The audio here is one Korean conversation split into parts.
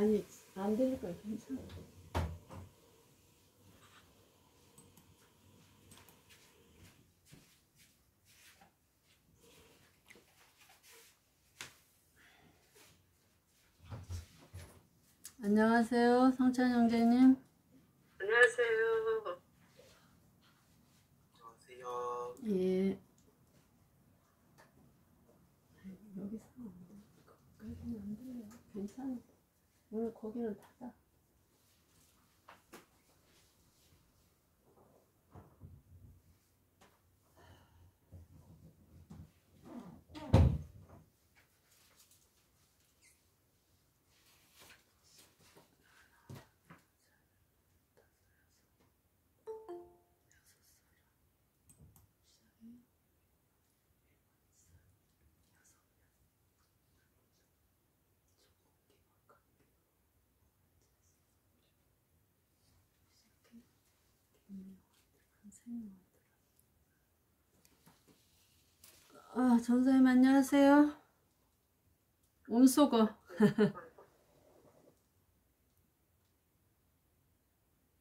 아니, 안 되니까 괜찮아. 안녕하세요, 성찬 형제님. 안녕하세요. 안녕하세요. 예. 여기서 안 돼. 거기까지는 안 돼요. 괜찮아. 오늘 거기는 닫아. 아, 전사님 안녕하세요. 온속어.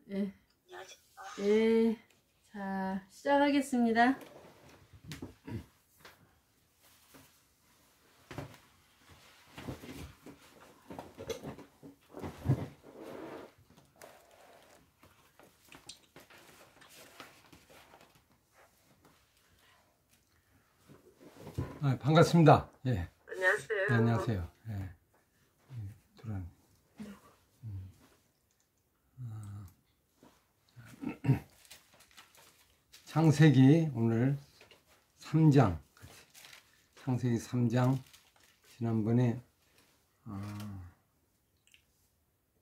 예. 예. 자, 시작하겠습니다. 반갑습니다. 예. 안녕하세요. 네, 안녕하세요. 예. 들어왔네. 창세기 오늘 3장. 창세기 3장 지난번에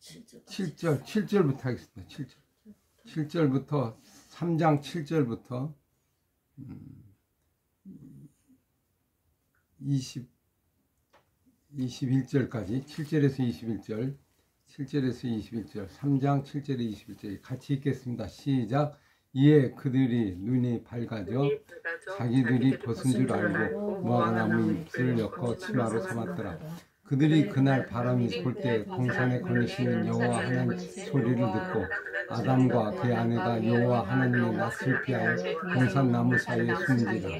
7절부터 하겠습니다. 7절부터 3장 7절부터 21절까지 7절에서 21절 3장 7절에 21절 같이 읽겠습니다. 시작. 이에 그들이 눈이 밝아져 자기들이 벗은 줄 알고 무화과나무 잎을 엮어 치마로 삼았더라. 그들이 그날 바람이 불 때 동산에 거니시는 여호와 하나님 소리를 듣고 아담과 그의 아내가 여호와 하나님의 낯을 피하여 동산 나무 사이에 숨은지라.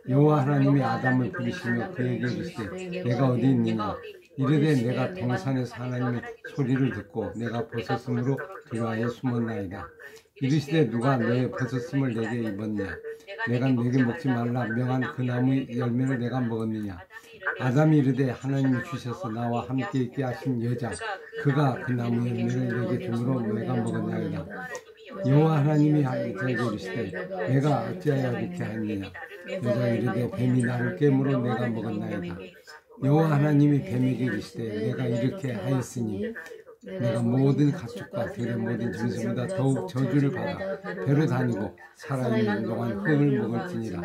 여호와 하나님이 아담을 부르시며 그에게 이르시되 내가 어디 있느냐. 이르되 내가 동산에서 하나님의 소리를 듣고 내가 벗었으므로 들어와에 숨었나이다. 이르시되 누가 너의 벗었음을 내게 입었냐. 내가 내게 먹지 말라 명한 그 나무 열매를 내가 먹었느냐. 아담이 이르되 하나님이 주셔서 나와 함께 있게 하신 여자 그가 그 나무 열매를 내게 주므로 내가 먹었나이다. 여호와 하나님이 여자에게 이르시되 내가 어찌하여 이렇게 하였느냐. 여자가 이르되 뱀이 나를 깨물어 내가 먹었나이다. 여호와 하나님이 뱀에게 이르시되 내가 이렇게 하였으니 내가 모든 가축과 들의 모든 짐승보다 더욱 저주를 받아 배로 다니고 살아있는 동안 흙을 먹을지니라.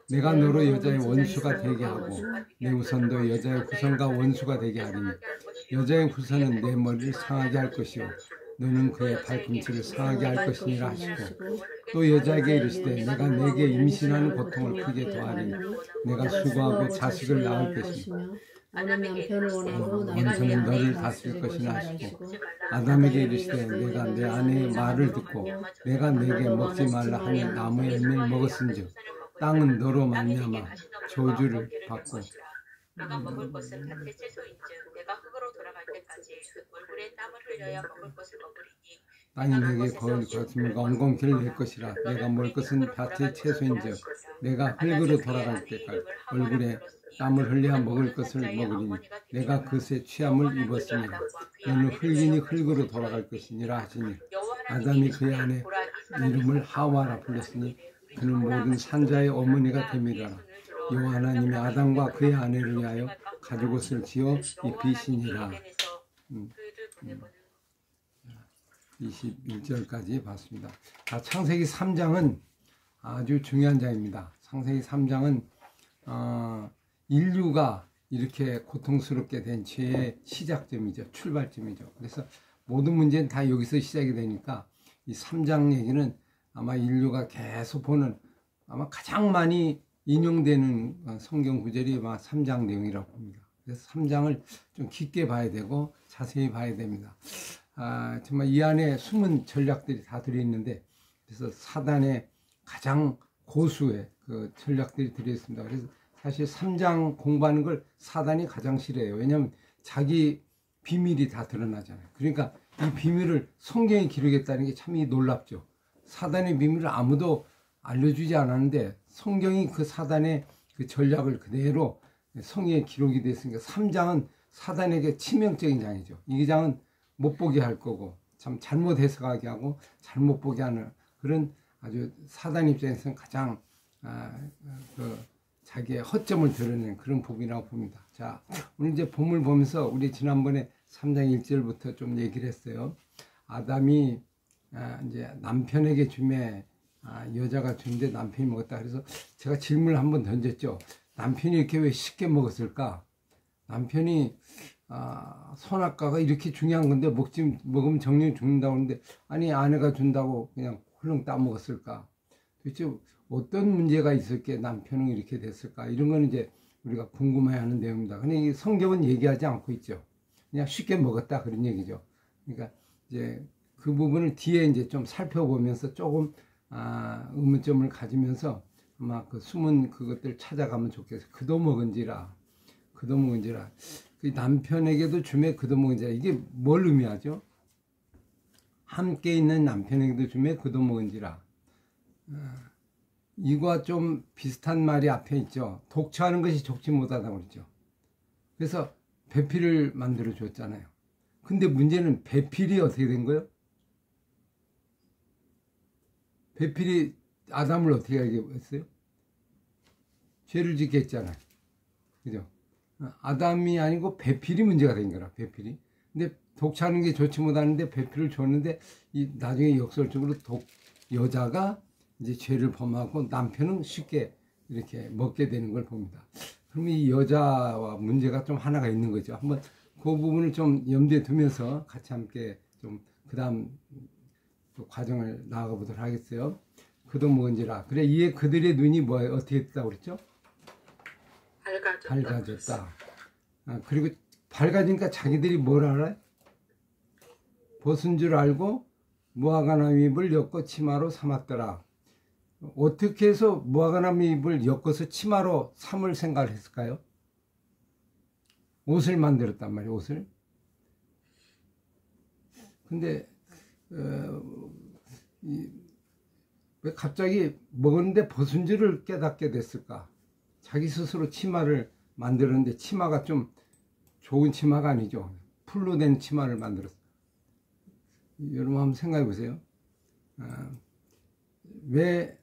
내가 너로 여자의 원수가 되게 하고 내 후손도 여자의 후손과 원수가 되게 하리니 여자의 후손은 내 머리를 상하게 할 것이요 너는 그의 발꿈치를 상하게 할 것이니라 하시고 또 여자에게 이르시되 내가 내게 임신하는 고통을 크게 더하리니 내가 수고하고 자식을 낳을 것이니 원수는 너를 다스릴 것이나 하시고 아담에게 이르시되 내가 내 아내의 말을 듣고 내가 내게 먹지 말라 하는 나무의 열매를 먹었은즉 땅은 너로 말미암아 저주를 받고 너가 먹을 것은 밭의 채소인즉 내가 흙으로 돌아갈 때까지 얼굴에 땀을 흘려야 먹을 것을 먹으리니 땅이 내게 거스물과 엉겅퀴를 낼 것이라. 내가 먹을 것은 밭의 채소인즉 내가 흙으로 돌아갈 때까지 얼굴에 땀을 흘려야 먹을 것을 먹으리니 내가 그새 취함을 입었으니라. 너는 흙이니 흙으로 돌아갈 것이니라 하시니 아담이 그의 아내 이름을 하와라 불렀으니 그는 모든 산자의 어머니가 됨이라. 여호와 하나님이 아담과 그의 아내를 위하여 가죽옷을 지어 입히시니라. 21절까지 봤습니다. 창세기 3장은 아주 중요한 장입니다. 창세기 3장은 인류가 이렇게 고통스럽게 된 죄의 시작점이죠. 출발점이죠. 그래서 모든 문제는 다 여기서 시작이 되니까 이 3장 얘기는 아마 인류가 계속 보는 아마 가장 많이 인용되는 성경 구절이 아마 3장 내용이라고 봅니다. 그래서 3장을 좀 깊게 봐야 되고 자세히 봐야 됩니다. 정말 이 안에 숨은 전략들이 다 들어있는데, 그래서 사단의 가장 고수의 그 전략들이 들어있습니다. 그래서 사실 3장 공부하는 걸 사단이 가장 싫어해요. 왜냐하면 자기 비밀이 다 드러나잖아요. 그러니까 이 비밀을 성경에 기록했다는 게 참 놀랍죠. 사단의 비밀을 아무도 알려주지 않았는데 성경이 그 사단의 그 전략을 그대로 성경에 기록이 됐으니까 3장은 사단에게 치명적인 장이죠. 이 장은 못 보게 할 거고, 참 잘못 해석하게 하고 잘못 보게 하는 그런 아주 사단 입장에서는 가장 자기의 허점을 드러내는 그런 부분이라고 봅니다. 자, 오늘 이제 본문을 보면서 우리 지난번에 3장 1절부터 좀 얘기를 했어요. 아담이 이제 남편에게 주매 여자가 주는데 남편이 먹었다. 그래서 제가 질문을 한번 던졌죠. 남편이 이렇게 왜 쉽게 먹었을까? 남편이 선악과가 이렇게 중요한 건데 먹으면 정령 죽는다고 하는데, 아니 아내가 준다고 그냥 훌렁 따먹었을까? 도대체 어떤 문제가 있었기에 남편은 이렇게 됐을까? 이런 거는 이제 우리가 궁금해하는 내용입니다. 근데 이 성경은 얘기하지 않고 있죠. 그냥 쉽게 먹었다 그런 얘기죠. 그러니까 이제 그 부분을 뒤에 이제 좀 살펴보면서 조금 의문점을 가지면서 아마 그 숨은 그것들 찾아가면 좋겠어요. 그도 먹은지라 그 남편에게도 주매 그도 먹은지라, 이게 뭘 의미하죠? 함께 있는 남편에게도 주매 그도 먹은지라. 이거와 좀 비슷한 말이 앞에 있죠. 독처하는 것이 좋지 못하다고 그랬죠. 그래서 배필을 만들어 줬잖아요. 근데 문제는 배필이 어떻게 된 거예요? 배필이 아담을 어떻게 하게 했어요? 죄를 짓게 했잖아요. 그죠? 아담이 아니고 배필이 문제가 된 거라, 배필이. 근데 독처하는 게 좋지 못하는데 배필을 줬는데, 나중에 역설적으로 여자가 이제 죄를 범하고 남편은 쉽게 이렇게 먹게 되는 걸 봅니다. 그럼 이 여자와 문제가 좀 하나가 있는 거죠. 한번 그 부분을 좀 염두에 두면서 같이 함께 좀 그 다음 또 과정을 나아가 보도록 하겠어요. 그도 먹은지라. 그래, 이에 그들의 눈이 뭐예요? 어떻게 됐다고 그랬죠? 밝아졌다. 그리고 밝아지니까 자기들이 뭘 알아요? 벗은 줄 알고 무화과나무 잎을 엮어 치마로 삼았더라. 어떻게 해서 무화과나무 잎을 엮어서 치마로 삼을 생각을 했을까요? 옷을 만들었단 말이에요, 옷을. 근데 왜 갑자기 먹었는데 벗은 줄을 깨닫게 됐을까? 자기 스스로 치마를 만들었는데 치마가 좀 좋은 치마가 아니죠. 풀로 된 치마를 만들었어요. 여러분 한번 생각해 보세요. 왜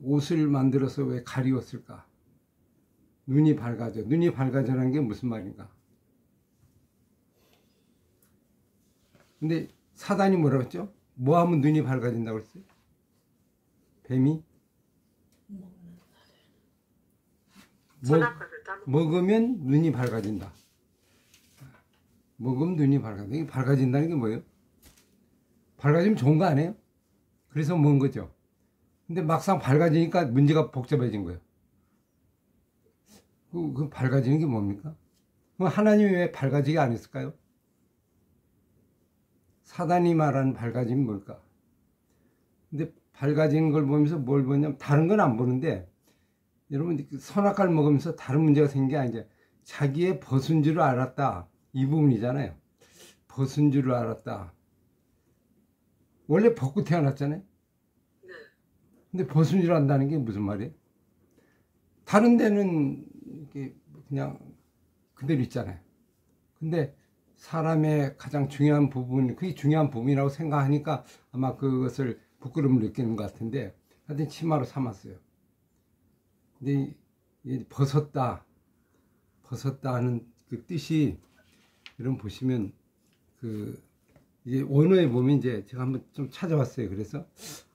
옷을 만들어서 왜 가리웠을까? 눈이 밝아져. 눈이 밝아져라는 게 무슨 말인가? 근데 사단이 뭐라고 했죠? 뭐 하면 눈이 밝아진다고 했어요? 뱀이? 먹으면 눈이 밝아진다. 먹으면 눈이 밝아진다. 이게 밝아진다는 게 뭐예요? 밝아지면 좋은 거 아니에요? 그래서 먹은 거죠. 근데 막상 밝아지니까 문제가 복잡해진 거예요. 그 밝아지는 게 뭡니까? 그럼 하나님이 왜 밝아지게 안 했을까요? 사단이 말하는 밝아짐이 뭘까? 근데 밝아지는 걸 보면서 뭘 보냐면, 다른 건 안 보는데, 여러분 선악과를 먹으면서 다른 문제가 생긴 게 아니죠. 자기의 벗은 줄을 알았다, 이 부분이잖아요. 벗은 줄을 알았다. 원래 벗고 태어났잖아요. 근데 벗은 줄 안다는 게 무슨 말이에요? 다른 데는 이렇게 그냥 그대로 있잖아요. 근데 사람의 가장 중요한 부분, 그게 중요한 부분이라고 생각하니까 아마 그것을 부끄러움을 느끼는 것 같은데, 하여튼 치마로 삼았어요. 근데 벗었다 하는 그 뜻이, 여러분 보시면 이제 원어에 보면, 이제 제가 한번 좀 찾아봤어요. 그래서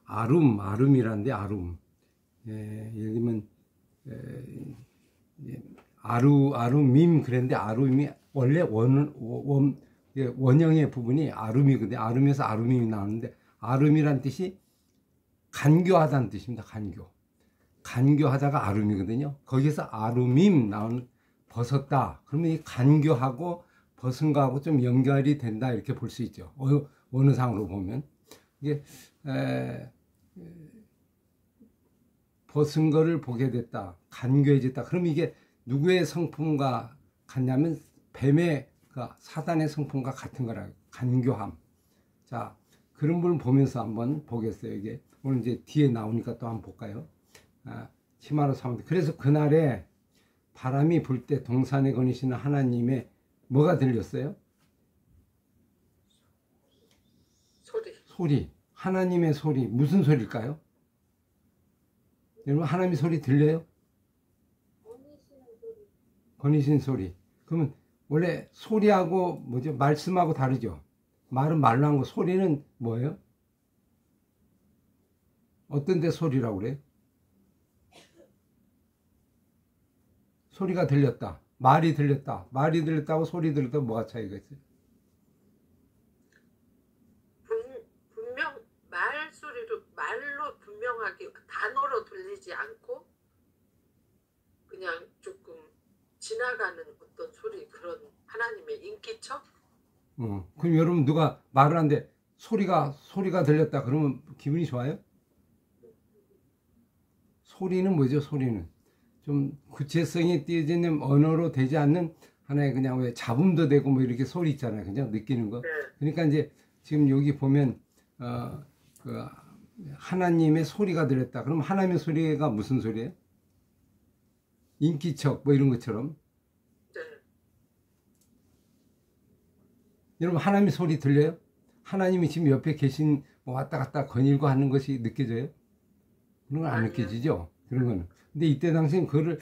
아룸이라는데, 예를 들면 아룸임 그랬는데, 아룸이 원래 원형의 부분이 아룸이거든요. 아룸에서 아룸임이 나오는데, 아룸이란 뜻이 간교하다는 뜻입니다. 간교하다가 아룸이거든요. 거기서 아룸임 나오는 벗었다. 그러면 이 간교하고 벗은 거하고 좀 연결이 된다 이렇게 볼 수 있죠. 어느 상으로 보면 이게 벗은 거를 보게 됐다. 간교해졌다. 그럼 이게 누구의 성품과 같냐면 뱀의 사단의 성품과 같은 거라. 간교함. 자, 그런 분을 보면서 한번 보겠어요. 이게 오늘 이제 뒤에 나오니까 또 한번 볼까요? 치마로 삼았다. 그래서 그날에 바람이 불 때 동산에 거니시는 하나님의 뭐가 들렸어요? 소리. 하나님의 소리. 무슨 소리일까요? 여러분 하나님의 소리 들려요? 거니시는 소리. 그러면 원래 소리하고 뭐죠? 말씀하고 다르죠? 말은 말로 한 거, 소리는 뭐예요? 어떤 데 소리라고 그래요? 소리가 들렸다. 말이 들렸다. 말이 들렸다고 소리 들렸다 뭐가 차이가 있어요? 분명 말로 분명하게 단어로 들리지 않고 그냥 조금 지나가는 어떤 소리, 그런 하나님의 인기척? 그럼 여러분 누가 말을 하는데 소리가 들렸다 그러면 기분이 좋아요? 소리는 뭐죠? 소리는 좀 구체성이 띄어지는 언어로 되지 않는 하나의 그냥 왜 잡음도 되고 뭐 이렇게 소리 있잖아요. 그냥 느끼는 거. 네. 그러니까 이제 지금 여기 보면 그 하나님의 소리가 들렸다. 그럼 하나님의 소리가 무슨 소리예요? 인기척 뭐 이런 것처럼. 네. 여러분 하나님의 소리 들려요? 하나님이 지금 옆에 계신 뭐 왔다 갔다 거닐고 하는 것이 느껴져요? 그런 건 안 느껴지죠? 그런 거는. 근데 이때 당시엔 그거를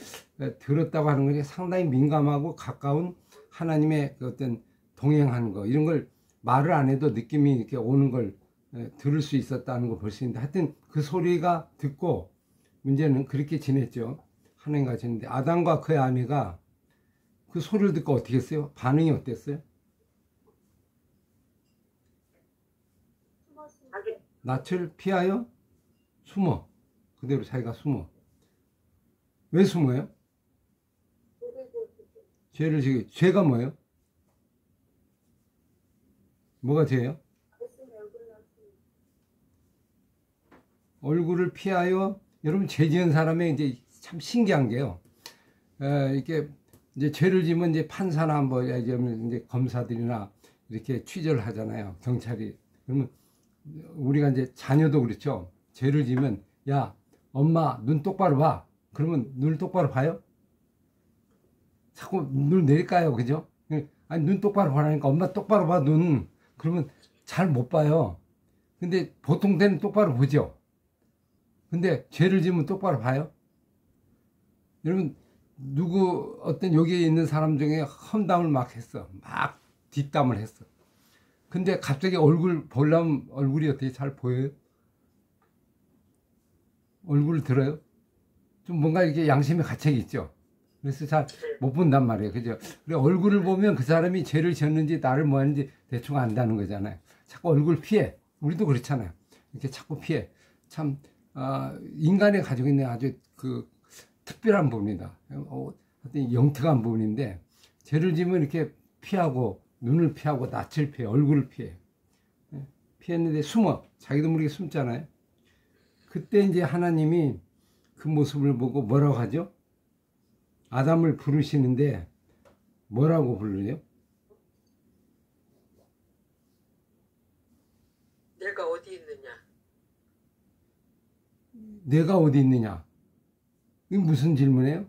들었다고 하는 것이 상당히 민감하고 가까운 하나님의 그 어떤 동행하는 거, 이런 걸 말을 안 해도 느낌이 이렇게 오는 걸 들을 수 있었다는 걸 볼 수 있는데, 하여튼 그 소리가 듣고 문제는 그렇게 지냈죠. 하나님과 지냈는데 아담과 그의 아내가 그 소리를 듣고 어떻게 했어요? 반응이 어땠어요? 낯을 피하여 숨어. 그대로 자기가 숨어. 왜 숨어요? 죄를 지기. 죄가 뭐예요? 뭐가 죄예요? 얼굴을 피하여. 여러분 죄 지은 사람의 이제 참 신기한 게요. 이렇게 이제 죄를 지면 이제 판사나 뭐 이제 검사들이나 이렇게 취재를 하잖아요. 경찰이. 그러면 우리가 이제 자녀도 그렇죠. 죄를 지면 야 엄마 눈 똑바로 봐. 그러면 눈을 똑바로 봐요? 자꾸 눈을 내릴까요? 그죠? 아니 눈 똑바로 보라니까 엄마 똑바로 봐 눈. 그러면 잘 못 봐요. 근데 보통 때는 똑바로 보죠. 근데 죄를 지면 똑바로 봐요? 여러분 누구 어떤 여기에 있는 사람 중에 험담을 막 했어. 막 뒷담을 했어. 근데 갑자기 얼굴 보려면 얼굴이 어떻게 잘 보여요? 얼굴을 들어요? 좀 뭔가 이렇게 양심의 가책이 있죠. 그래서 잘 못 본단 말이에요. 그죠? 그래 얼굴을 보면 그 사람이 죄를 지었는지 나를 뭐 하는지 대충 안다는 거잖아요. 자꾸 얼굴 피해. 우리도 그렇잖아요. 이렇게 자꾸 피해. 참 인간이 가지고 있는 아주 그 특별한 부분이다. 어떤 영특한 부분인데, 죄를 지으면 이렇게 피하고 눈을 피하고 낯을 피해, 얼굴을 피해. 피했는데 숨어. 자기도 모르게 숨잖아요. 그때 이제 하나님이 그 모습을 보고 뭐라고 하죠? 아담을 부르시는데 뭐라고 부르죠? 내가 어디 있느냐? 내가 어디 있느냐? 이게 무슨 질문이에요?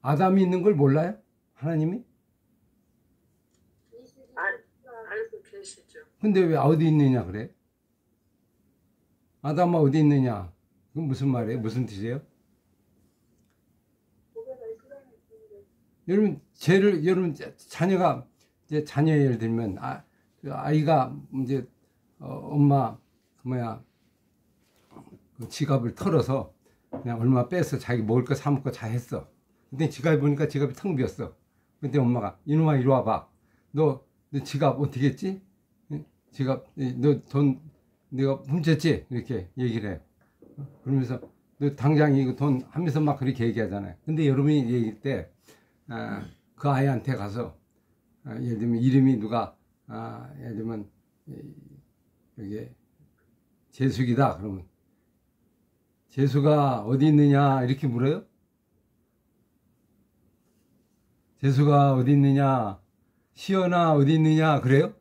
아담이 있는 걸 몰라요? 하나님이? 알고 계시죠. 근데 왜 어디 있느냐 그래? 아담아 어디 있느냐? 그건 무슨 말이에요? 무슨 뜻이에요? 여러분 여러분 자녀가 이제 자녀 예를 들면 아이가 이제 엄마 그 지갑을 털어서 그냥 얼마 빼서 자기 먹을 거 사 먹고 자 했어. 근데 지갑에 보니까 지갑이 텅 비었어. 근데 엄마가 이놈아 이리 와봐. 너 지갑 어떻게 했지? 지갑 너 돈 내가 훔쳤지? 이렇게 얘기를 해. 그러면서 너 당장 이거 돈 하면서 막 그렇게 얘기하잖아요. 근데 여러분이 얘기할 때 그 아이한테 가서 예를 들면 이름이 누가 예를 들면 여기 재숙이다 그러면 재수가 어디 있느냐 이렇게 물어요? 재수가 어디 있느냐, 시연아 어디 있느냐 그래요?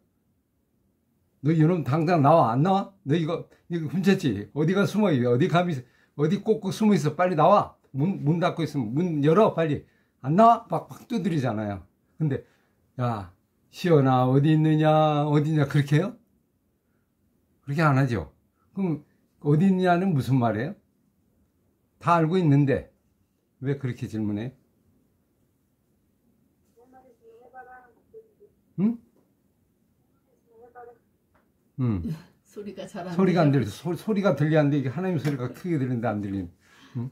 너 이놈 당장 나와. 안 나와? 너 이거 훔쳤지? 어디가 숨어 있어? 어디 감히 어디 꼭꼭 숨어 있어? 빨리 나와. 문 닫고 있으면 문 열어 빨리. 안 나와? 막 두드리잖아요. 근데 야 시연아 어디 있느냐 어디냐 그렇게 해요? 그렇게 안 하죠. 그럼 어디 있느냐는 무슨 말이에요? 다 알고 있는데 왜 그렇게 질문해? 응? 소리가 잘 안 소리가 안 들려. 들려. 소리가 들리는데 이게 하나님 소리가 크게 들리는데 안 들리는. 응?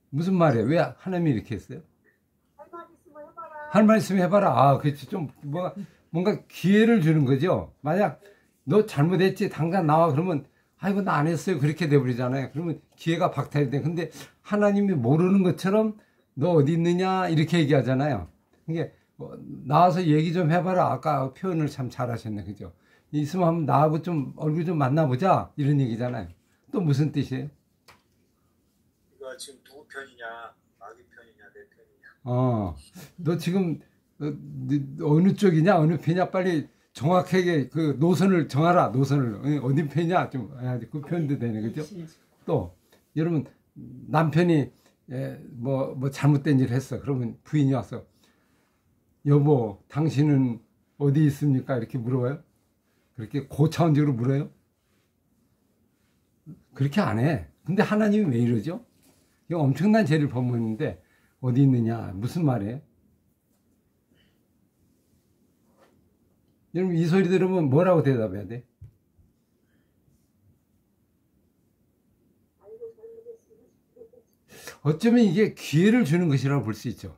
무슨 말이에요? 왜 하나님이 이렇게 했어요? 할 말 있으면 해봐라. 아, 그렇지. 좀 뭔가 기회를 주는 거죠. 만약 너 잘못했지 당장 나와 그러면 아이고 나 안 했어요 그렇게 돼버리잖아요. 그러면 기회가 박탈이 돼. 근데 하나님이 모르는 것처럼 너 어디 있느냐 이렇게 얘기하잖아요. 이게 나와서 얘기 좀 해봐라. 아까 표현을 참 잘하셨네, 그죠? 있으면 한번 나하고 좀 얼굴 좀 만나보자 이런 얘기잖아요. 또 무슨 뜻이에요? 이거 지금 누구 편이냐, 마귀 편이냐, 내 편이냐. 너 지금 어느 쪽이냐, 어느 편이냐 빨리 정확하게 그 노선을 정하라. 노선을 어디 편이냐 좀 해야지. 그 표현도 되네, 그죠? 또 여러분 남편이 뭐 잘못된 일을 했어. 그러면 부인이 와서 여보 당신은 어디 있습니까? 이렇게 물어봐요. 그렇게 고차원적으로 물어요. 그렇게 안 해. 근데 하나님이 왜 이러죠? 이거 엄청난 죄를 범했는데 어디 있느냐 무슨 말이에요? 여러분 이 소리 들으면 뭐라고 대답해야 돼? 어쩌면 이게 기회를 주는 것이라고 볼 수 있죠.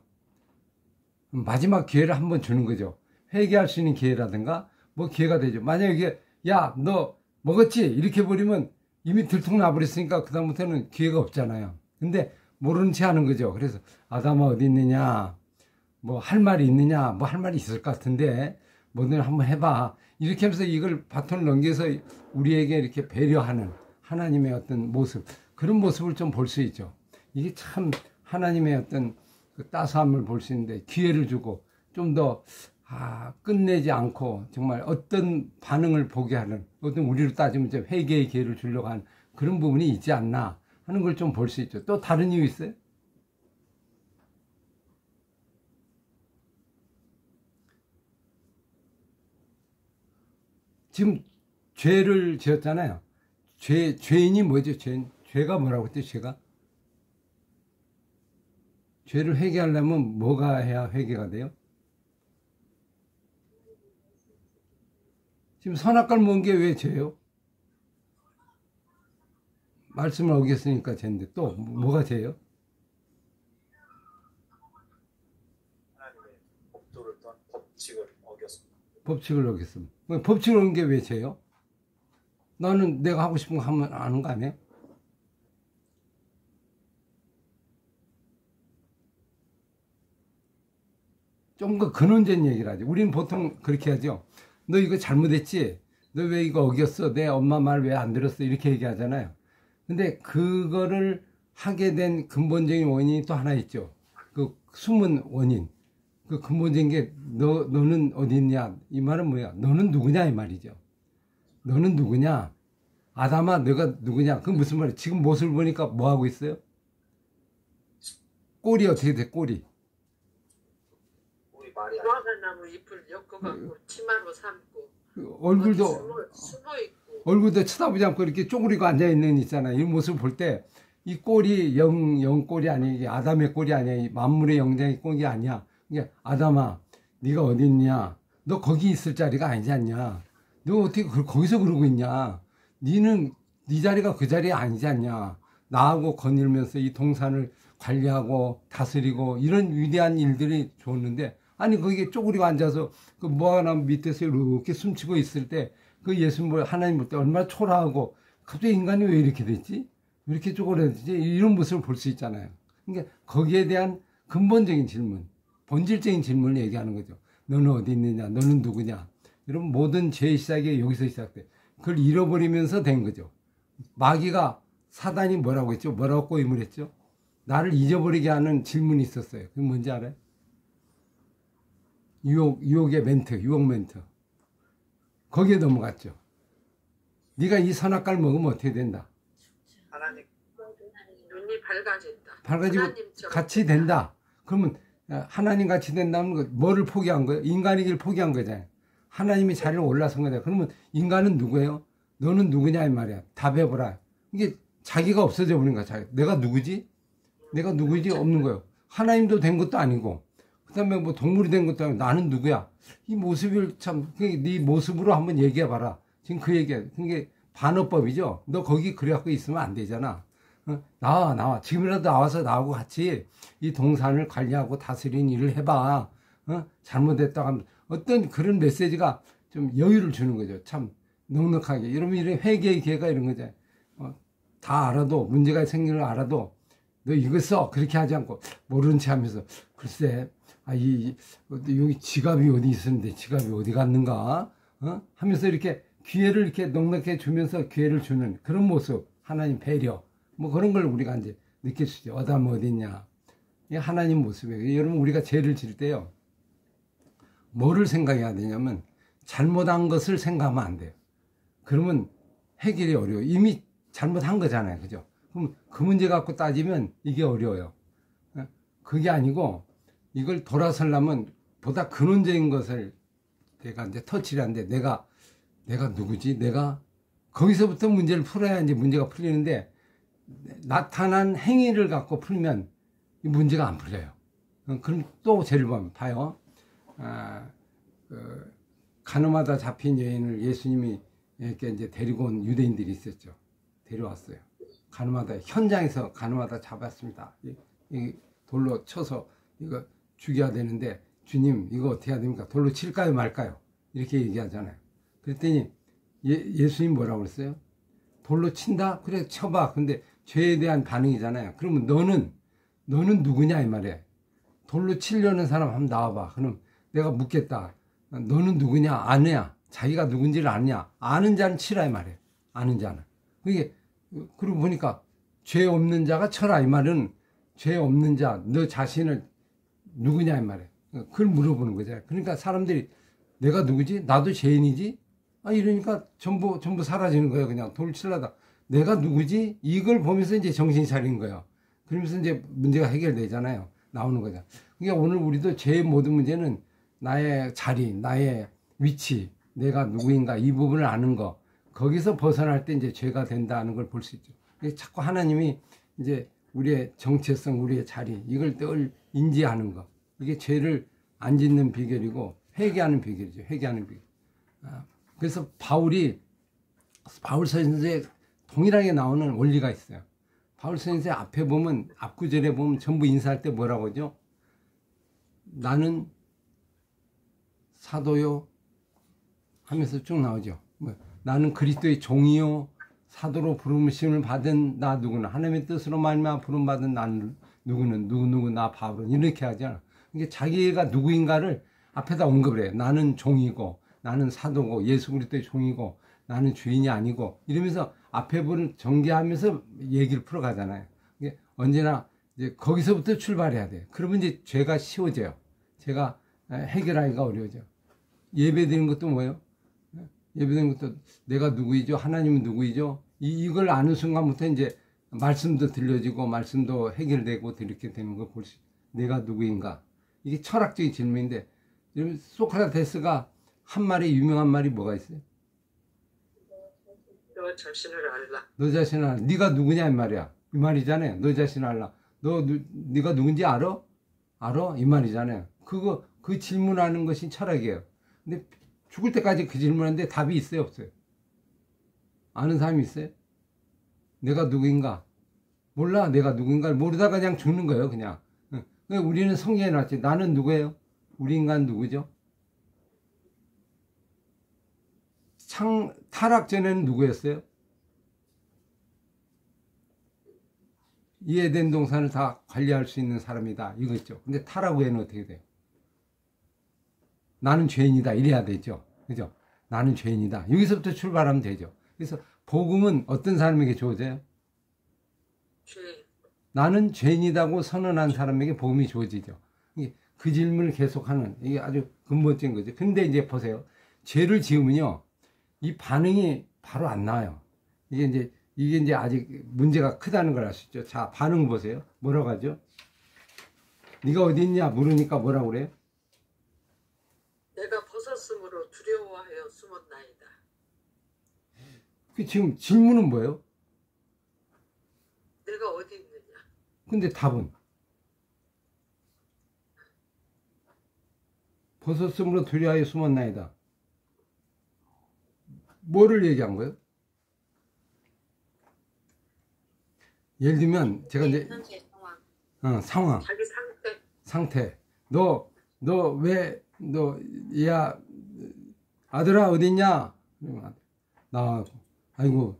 마지막 기회를 한번 주는 거죠. 회개할 수 있는 기회라든가 뭐 기회가 되죠. 만약에 이게 야 너 먹었지? 이렇게 버리면 이미 들통나버렸으니까 그 다음부터는 기회가 없잖아요. 근데 모르는 채 하는 거죠. 그래서 아담아 어디 있느냐, 뭐 할 말이 있느냐, 뭐 할 말이 있을 것 같은데 뭐든 한번 해봐. 이렇게 하면서 이걸 바톤을 넘겨서 우리에게 이렇게 배려하는 하나님의 어떤 모습, 그런 모습을 좀 볼 수 있죠. 이게 참 하나님의 어떤 그 따스함을 볼 수 있는데 기회를 주고 좀 더 끝내지 않고 정말 어떤 반응을 보게 하는, 어떤 우리로 따지면 이제 회개의 기회를 주려고 하는 그런 부분이 있지 않나 하는 걸 좀 볼 수 있죠. 또 다른 이유 있어요? 지금 죄를 지었잖아요. 죄인이 뭐죠? 죄가 뭐라고 했죠? 죄를 회개하려면 뭐가 해야 회개가 돼요? 지금 선악과를 먹은 게 왜 죄예요? 말씀을 어겼으니까 죄인데 또 뭐가 죄예요? 하나님의 법도를 또한 법칙을 어겼습니다. 법칙을 어겼습니다. 법칙을 어긴 게 왜 죄예요? 나는 내가 하고 싶은 거 하면 아는 거 아니에요? 좀 더 근원적인 얘기를 하죠. 우리는 보통 그렇게 하죠. 너 이거 잘못했지? 너 왜 이거 어겼어? 내 엄마 말 왜 안 들었어? 이렇게 얘기하잖아요. 근데 그거를 하게 된 근본적인 원인이 또 하나 있죠. 그 숨은 원인. 그 근본적인 게 너는 어디 있냐? 이 말은 뭐야? 너는 누구냐? 이 말이죠. 너는 누구냐? 아담아 너가 누구냐? 그건 무슨 말이야? 지금 모습을 보니까 뭐 하고 있어요? 꼴이 어떻게 돼? 꼴이. 우리 말이 아니라 무화과나무 잎을 엮어갖고 치마로 삼고 얼굴도 숨어있고 얼굴도 쳐다보지 않고 이렇게 쪼그리고 앉아있는 있잖아요. 이 모습을 볼 때 이 꼴이 영 꼴이 아니야. 이게 아담의 꼴이 아니야. 이 만물의 영장의 꼴이 아니야. 이게 아담아 네가 어디 있냐? 너 거기 있을 자리가 아니지 않냐? 너 어떻게 거기서 그러고 있냐? 니는 네 자리가 그 자리에 아니지 않냐? 나하고 거닐면서 이 동산을 관리하고 다스리고 이런 위대한 일들이 좋았는데 아니 거기에 쪼그리고 앉아서 그 무화과나무 밑에서 이렇게 숨치고 있을 때 그 예수님 하나님 볼 때 얼마나 초라하고 갑자기 인간이 왜 이렇게 됐지? 왜 이렇게 쪼그려졌지? 이런 모습을 볼 수 있잖아요. 그러니까 거기에 대한 근본적인 질문, 본질적인 질문을 얘기하는 거죠. 너는 어디 있느냐? 너는 누구냐? 여러분, 모든 죄의 시작이 여기서 시작돼. 그걸 잃어버리면서 된 거죠. 마귀가, 사단이 뭐라고 했죠? 뭐라고 꼬임을 했죠? 나를 잊어버리게 하는 질문이 있었어요. 그게 뭔지 알아요? 유혹의 멘트, 유혹 멘트. 거기에 넘어갔죠. 네가 이 선악과를 먹으면 어떻게 된다? 하나님 눈이 밝아진다. 밝아지고 하나님처럼 같이 된다. 그러면 하나님 같이 된다면 뭐를 포기한 거예요? 인간의 길 포기한 거잖아요. 하나님이 자리를 올라선 거잖아요. 그러면 인간은 누구예요? 너는 누구냐 이 말이야. 답해보라. 이게 자기가 없어져 버린 거야. 자기. 내가 누구지? 내가 누구지? 없는 거예요. 하나님도 된 것도 아니고 그 다음에 뭐 동물이 된 것도 아니고 나는 누구야? 이 모습을 참 네 모습으로 한번 얘기해봐라. 지금 그 얘기야. 그게 반어법이죠. 너 거기 그래갖고 있으면 안 되잖아. 나와. 지금이라도 나와서 나하고 같이 이 동산을 관리하고 다스리는 일을 해봐. 잘못했다고 하면 어떤 그런 메시지가 좀 여유를 주는 거죠. 참 넉넉하게. 여러분 이런 회개의 기회가 이런 거죠. 다 알아도 문제가 생기는 걸 알아도 너 이거 써 그렇게 하지 않고 모르는 체 하면서 글쎄 여기 지갑이 어디 있었는데 지갑이 어디 갔는가 하면서 이렇게 기회를 이렇게 넉넉히 주면서 기회를 주는 그런 모습 하나님 배려 뭐 그런 걸 우리가 이제 느낄 수 있죠. 어담 어디 있냐 이게 하나님 모습이에요. 여러분 우리가 죄를 지을 때요 뭐를 생각해야 되냐면 잘못한 것을 생각하면 안 돼요. 그러면 해결이 어려워요. 이미 잘못한 거잖아요. 그죠? 그럼 그 문제 갖고 따지면 이게 어려워요. 그게 아니고 이걸 돌아서려면 보다 근원적인 것을 내가 이제 터치를 하는데 내가 누구지? 내가 거기서부터 문제를 풀어야 이제 문제가 풀리는데 나타난 행위를 갖고 풀면 이 문제가 안 풀려요. 그럼 또 죄를 봐요. 가늠하다 잡힌 여인을 예수님이 이렇게 이제 데리고 온 유대인들이 있었죠. 데려왔어요. 가늠하다 현장에서 가늠하다 잡았습니다. 이 돌로 쳐서 이거 죽여야 되는데 주님 이거 어떻게 해야 됩니까? 돌로 칠까요 말까요? 이렇게 얘기하잖아요. 그랬더니 예수님 뭐라고 그랬어요? 돌로 친다? 그래 쳐봐. 근데 죄에 대한 반응이잖아요. 그러면 너는 누구냐 이 말이에요. 돌로 치려는 사람 한번 나와봐. 그럼 내가 묻겠다. 너는 누구냐? 아느냐? 자기가 누군지를 아느냐? 아는 자는 치라 이 말이에요. 아는 자는. 그리고 보니까 죄 없는 자가 쳐라 이 말은 죄 없는 자, 너 자신을 누구냐 이 말이에요. 그걸 물어보는 거잖아요. 그러니까 사람들이 내가 누구지? 나도 죄인이지? 이러니까 전부 사라지는 거예요. 그냥 돌 칠라다. 내가 누구지? 이걸 보면서 이제 정신 차린 거예요. 그러면서 이제 문제가 해결되잖아요. 나오는 거죠. 그러니까 오늘 우리도 죄의 모든 문제는 나의 자리, 나의 위치, 내가 누구인가 이 부분을 아는 거. 거기서 벗어날 때 이제 죄가 된다는 걸 볼 수 있죠. 자꾸 하나님이 이제 우리의 정체성, 우리의 자리, 이걸 늘 인지하는 거. 이게 죄를 안 짓는 비결이고, 회개하는 비결이죠. 회개하는 비결. 그래서 바울 서신서에 동일하게 나오는 원리가 있어요. 바울 서신서 앞에 보면, 앞구절에 보면 전부 인사할 때 뭐라고 하죠? 나는 사도요 하면서 쭉 나오죠. 나는 그리스도의 종이요 사도로 부름을 받은 나 누구는 하나님의 뜻으로 말미암아 부름 받은 나는 누구는 누구 나 바울은 이렇게 하잖아. 이게 자기가 누구인가를 앞에다 언급을 해요. 나는 종이고 나는 사도고 예수 그리스도의 종이고 나는 주인이 아니고 이러면서 앞에 부분 전개하면서 얘기를 풀어가잖아요. 이게 언제나 이제 거기서부터 출발해야 돼요. 그러면 이제 죄가 쉬워져요. 죄가 해결하기가 어려워져. 예배 드리는 것도 뭐예요? 예배드리는 것도 내가 누구이죠? 하나님은 누구이죠? 이걸 아는 순간부터 이제 말씀도 들려지고 말씀도 해결되고 이렇게 되는 걸 볼 수 있어요. 내가 누구인가? 이게 철학적인 질문인데 소크라테스가 한 말이 유명한 말이 뭐가 있어요? 너 자신을 알라. 너 자신을 알라. 네가 누구냐 이 말이야. 이 말이잖아요. 너 자신을 알라. 네가 누군지 알아? 알아? 이 말이잖아요. 그 질문하는 것이 철학이에요. 근데 죽을 때까지 그 질문하는데 답이 있어요, 없어요? 아는 사람이 있어요? 내가 누구인가? 몰라, 내가 누구인가를 모르다가 그냥 죽는 거예요, 그냥. 우리는 성경에 나왔지. 나는 누구예요? 우리 인간 누구죠? 타락 전에는 누구였어요? 이해된 동산을 다 관리할 수 있는 사람이다 이거죠. 근데 타라고 해는 어떻게 돼요? 나는 죄인이다 이래야 되죠. 그죠? 나는 죄인이다. 여기서부터 출발하면 되죠. 그래서 복음은 어떤 사람에게 주어져요? 죄. 나는 죄인이다고 선언한 사람에게 복음이 주어지죠. 그 질문을 계속하는 이게 아주 근본적인 거죠. 근데 이제 보세요. 죄를 지으면요, 이 반응이 바로 안 나와요. 이게 이제 아직 문제가 크다는 걸 알 수 있죠. 자, 반응 보세요. 뭐라고 하죠? 네가 어디 있냐 물으니까 뭐라고 그래요? 내가 벗었으므로 두려워하여 숨었나이다. 그 지금 질문은 뭐예요? 내가 어디 있느냐? 근데 답은 벗었으므로 두려워하여 숨었나이다. 뭐를 얘기한 거예요? 예를 들면 제가 이제 현재 상황. 상황, 자기 상태. 야 아들아 어디 있냐? 나 아이고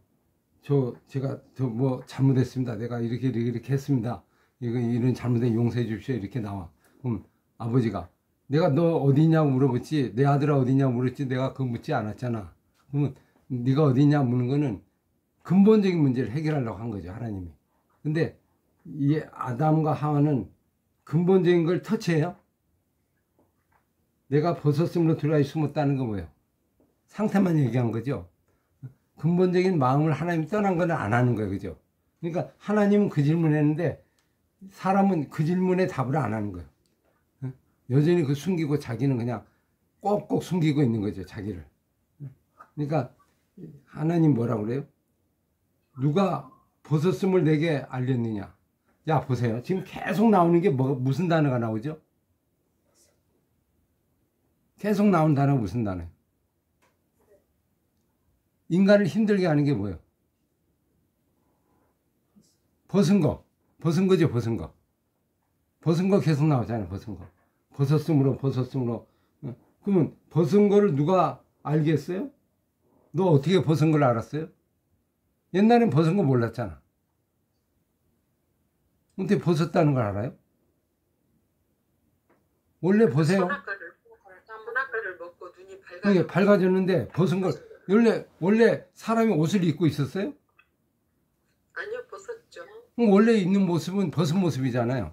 제가 뭐 잘못했습니다. 내가 이렇게 했습니다. 이런 잘못된 용서해 주십시오. 이렇게 나와. 그럼 아버지가 내가 너 어디 있냐고 물어봤지, 내 아들아 어디 있냐고 물었지, 내가 그거 묻지 않았잖아. 그러면 네가 어디 있냐 묻는 거는 근본적인 문제를 해결하려고 한 거죠, 하나님이. 근데 이 아담과 하와는 근본적인 걸 터치해요. 내가 벗었으므로 두려워 숨었다는 건 뭐예요? 상태만 얘기한 거죠. 근본적인 마음을 하나님이 떠난 건 안 하는 거예요, 그죠? 그러니까 하나님은 그 질문을 했는데 사람은 그 질문에 답을 안 하는 거예요. 여전히 그 숨기고 자기는 그냥 꼭꼭 숨기고 있는 거죠, 자기를. 그러니까 하나님 뭐라고 그래요? 누가 벗었음을 내게 알렸느냐? 야, 보세요. 지금 계속 나오는 게 무슨 단어가 나오죠? 계속 나오는 단어가 무슨 단어예요? 인간을 힘들게 하는 게 뭐예요? 벗은 거죠, 벗은 거. 벗은 거 계속 나오잖아요, 벗은 거. 벗었으므로. 그러면 벗은 거를 누가 알겠어요? 너 어떻게 벗은 걸 알았어요? 옛날엔 벗은 거 몰랐잖아. 어떻게 벗었다는 걸 알아요? 원래 보세요. 선악과를 먹고 눈이 이게 밝아졌는데 벗은 걸 원래 사람이 옷을 입고 있었어요? 아니요, 벗었죠. 그럼 원래 있는 모습은 벗은 모습이잖아요.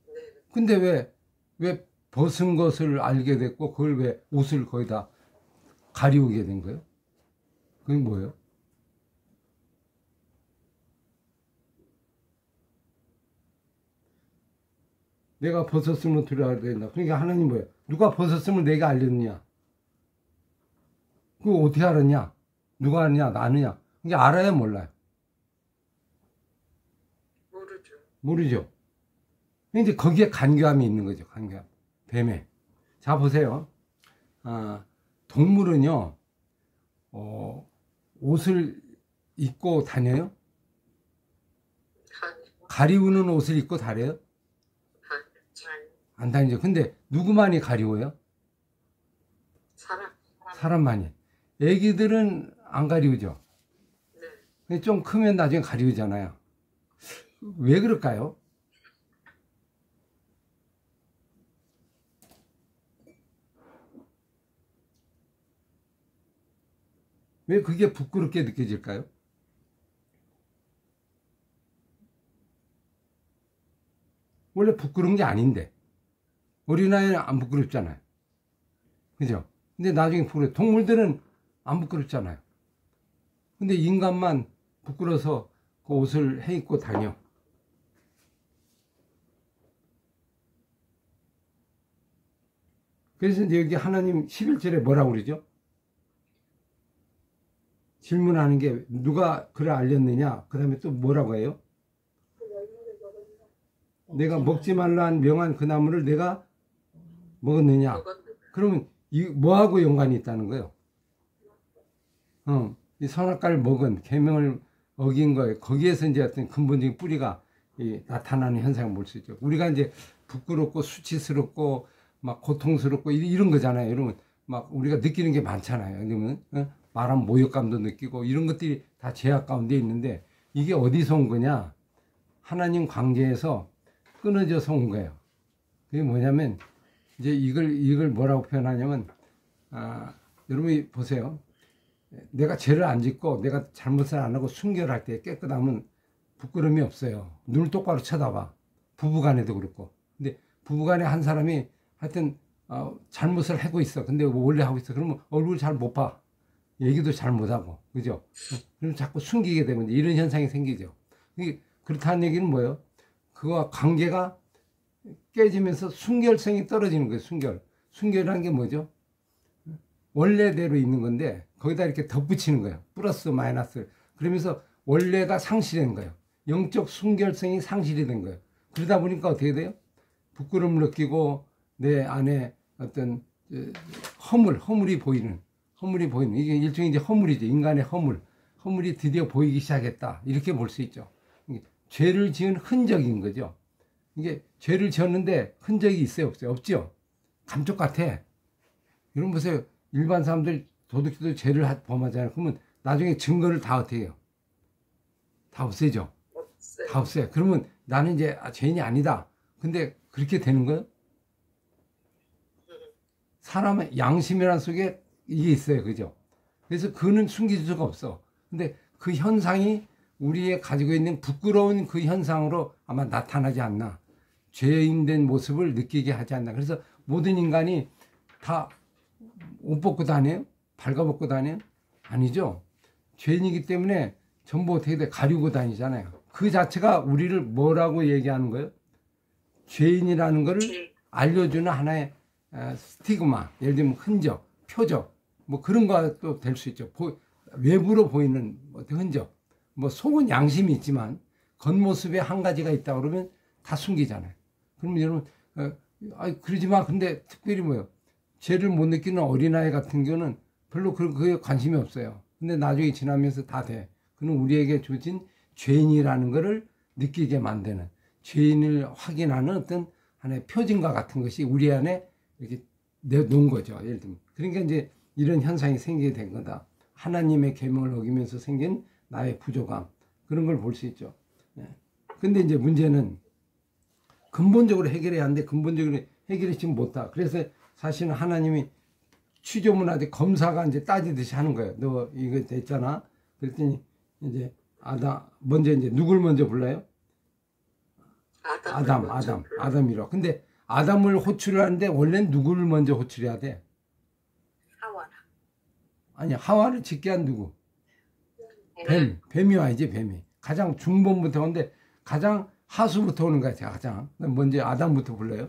네. 근데 왜 벗은 것을 알게 됐고 그걸 왜 옷을 거의 다 가리우게 된 거예요? 그게 뭐예요? 내가 벗었으면 두려워야 된다. 그러니까 하나님 뭐예요? 누가 벗었으면 내가 알렸느냐? 그거 어떻게 알았냐? 누가 아느냐? 나느냐? 이게 알아야 몰라요? 모르죠. 이제 거기에 간교함이 있는 거죠. 간교함. 뱀에. 자, 보세요. 동물은요, 옷을 입고 다녀요? 가리우는 옷을 입고 다녀요? 안 다니죠. 근데 누구만이 가리워요? 사람만이. 애기들은 안 가리우죠. 네. 좀 크면 나중에 가리우잖아요. 왜 그럴까요? 왜 그게 부끄럽게 느껴질까요? 원래 부끄러운 게 아닌데. 어린아이는 안 부끄럽잖아요. 그죠? 근데 나중에 부끄러워. 동물들은 안 부끄럽잖아요. 근데 인간만 부끄러워서 그 옷을 해 입고 다녀. 그래서 이제 여기 하나님 11절에 뭐라고 그러죠? 질문하는 게 누가 그를 알렸느냐? 그 다음에 또 뭐라고 해요? 내가 먹지 말라 한 명한 그 나무를 내가 먹었느냐? 그러면 뭐하고 연관이 있다는 거예요? 이 선악과를 먹은 계명을 어긴 거예요. 거기에서 이제 어떤 근본적인 뿌리가 나타나는 현상을 볼 수 있죠. 우리가 이제 부끄럽고 수치스럽고 막 고통스럽고 이런 거잖아요. 여러분 막 우리가 느끼는 게 많잖아요. 그러면 말하면 모욕감도 느끼고 이런 것들이 다 죄악 가운데 있는데 이게 어디서 온 거냐? 하나님 관계에서 끊어져서 온 거예요. 그게 뭐냐면 이제 이걸 뭐라고 표현하냐면 여러분이 보세요. 내가 죄를 안 짓고 내가 잘못을 안 하고 순결할 때 깨끗하면 부끄러움이 없어요. 눈을 똑바로 쳐다봐. 부부간에도 그렇고. 근데 부부간에 한 사람이 하여튼 잘못을 하고 있어. 근데 원래 하고 있어. 그러면 얼굴 잘 못 봐. 얘기도 잘 못하고. 그죠? 그럼 자꾸 숨기게 되면 이런 현상이 생기죠. 그렇다는 얘기는 뭐예요? 그와 관계가 깨지면서 순결성이 떨어지는 거예요. 순결이라는 게 뭐죠? 원래대로 있는 건데 거기다 이렇게 덧붙이는 거예요. 플러스 마이너스. 그러면서 원래가 상실된 거예요. 영적 순결성이 상실이 된 거예요. 그러다 보니까 어떻게 돼요? 부끄러움을 느끼고 내 안에 어떤 허물이 보이는 이게 일종의 이제 허물이죠. 인간의 허물이 드디어 보이기 시작했다. 이렇게 볼 수 있죠. 죄를 지은 흔적인 거죠. 이게 죄를 지었는데 흔적이 있어요, 없어요? 없죠. 감쪽 같아. 여러분 보세요. 일반 사람들 도둑질도 죄를 범하잖아요. 그러면 나중에 증거를 다 어떻게 해요? 다 없애죠. 다 없애요. 그러면 나는 이제 죄인이 아니다. 근데 그렇게 되는 거예요? 사람의 양심이란 속에 이게 있어요. 그죠? 그래서 그는 숨길 수가 없어. 근데 그 현상이 우리의 가지고 있는 부끄러운 그 현상으로 아마 나타나지 않나. 죄인된 모습을 느끼게 하지 않나. 그래서 모든 인간이 다 옷 벗고 다녀요? 발가벗고 다녀요? 아니죠. 죄인이기 때문에 전부 어떻게 돼? 가리고 다니잖아요. 그 자체가 우리를 뭐라고 얘기하는 거예요? 죄인이라는 거를 알려주는 하나의 스티그마, 예를 들면 흔적, 표적, 뭐 그런 것도 될 수 있죠. 외부로 보이는 어떤 흔적, 뭐 속은 양심이 있지만 겉모습에 한 가지가 있다 그러면 다 숨기잖아요. 그럼 여러분, 그러지 마. 근데 특별히 뭐예요? 죄를 못 느끼는 어린아이 같은 경우는 별로 그에 관심이 없어요. 근데 나중에 지나면서 다 돼. 그는 우리에게 주어진 죄인이라는 것을 느끼게 만드는, 죄인을 확인하는 어떤 하나의 표징과 같은 것이 우리 안에 이렇게 내놓은 거죠. 예를 들면. 그러니까 이제 이런 현상이 생기게 된 거다. 하나님의 계명을 어기면서 생긴 나의 부족함. 그런 걸 볼 수 있죠. 근데 이제 문제는 근본적으로 해결해야 하는데 근본적으로 해결하지 못하. 그래서 사실은 하나님이 취조문하되 검사가 이제 따지듯이 하는 거예요. 너 이거 됐잖아. 그랬더니 이제 먼저 이제 누굴 먼저 불러요? 아담이라고. 근데 아담을 호출을 하는데 원래는 누구를 먼저 호출해야 돼? 하와. 아니, 하와를 짓게 한 누구? 뱀이 와야지, 뱀이. 가장 중본부터 오는데 가장 하수부터 오는 거야, 가장. 먼저 아담부터 불러요.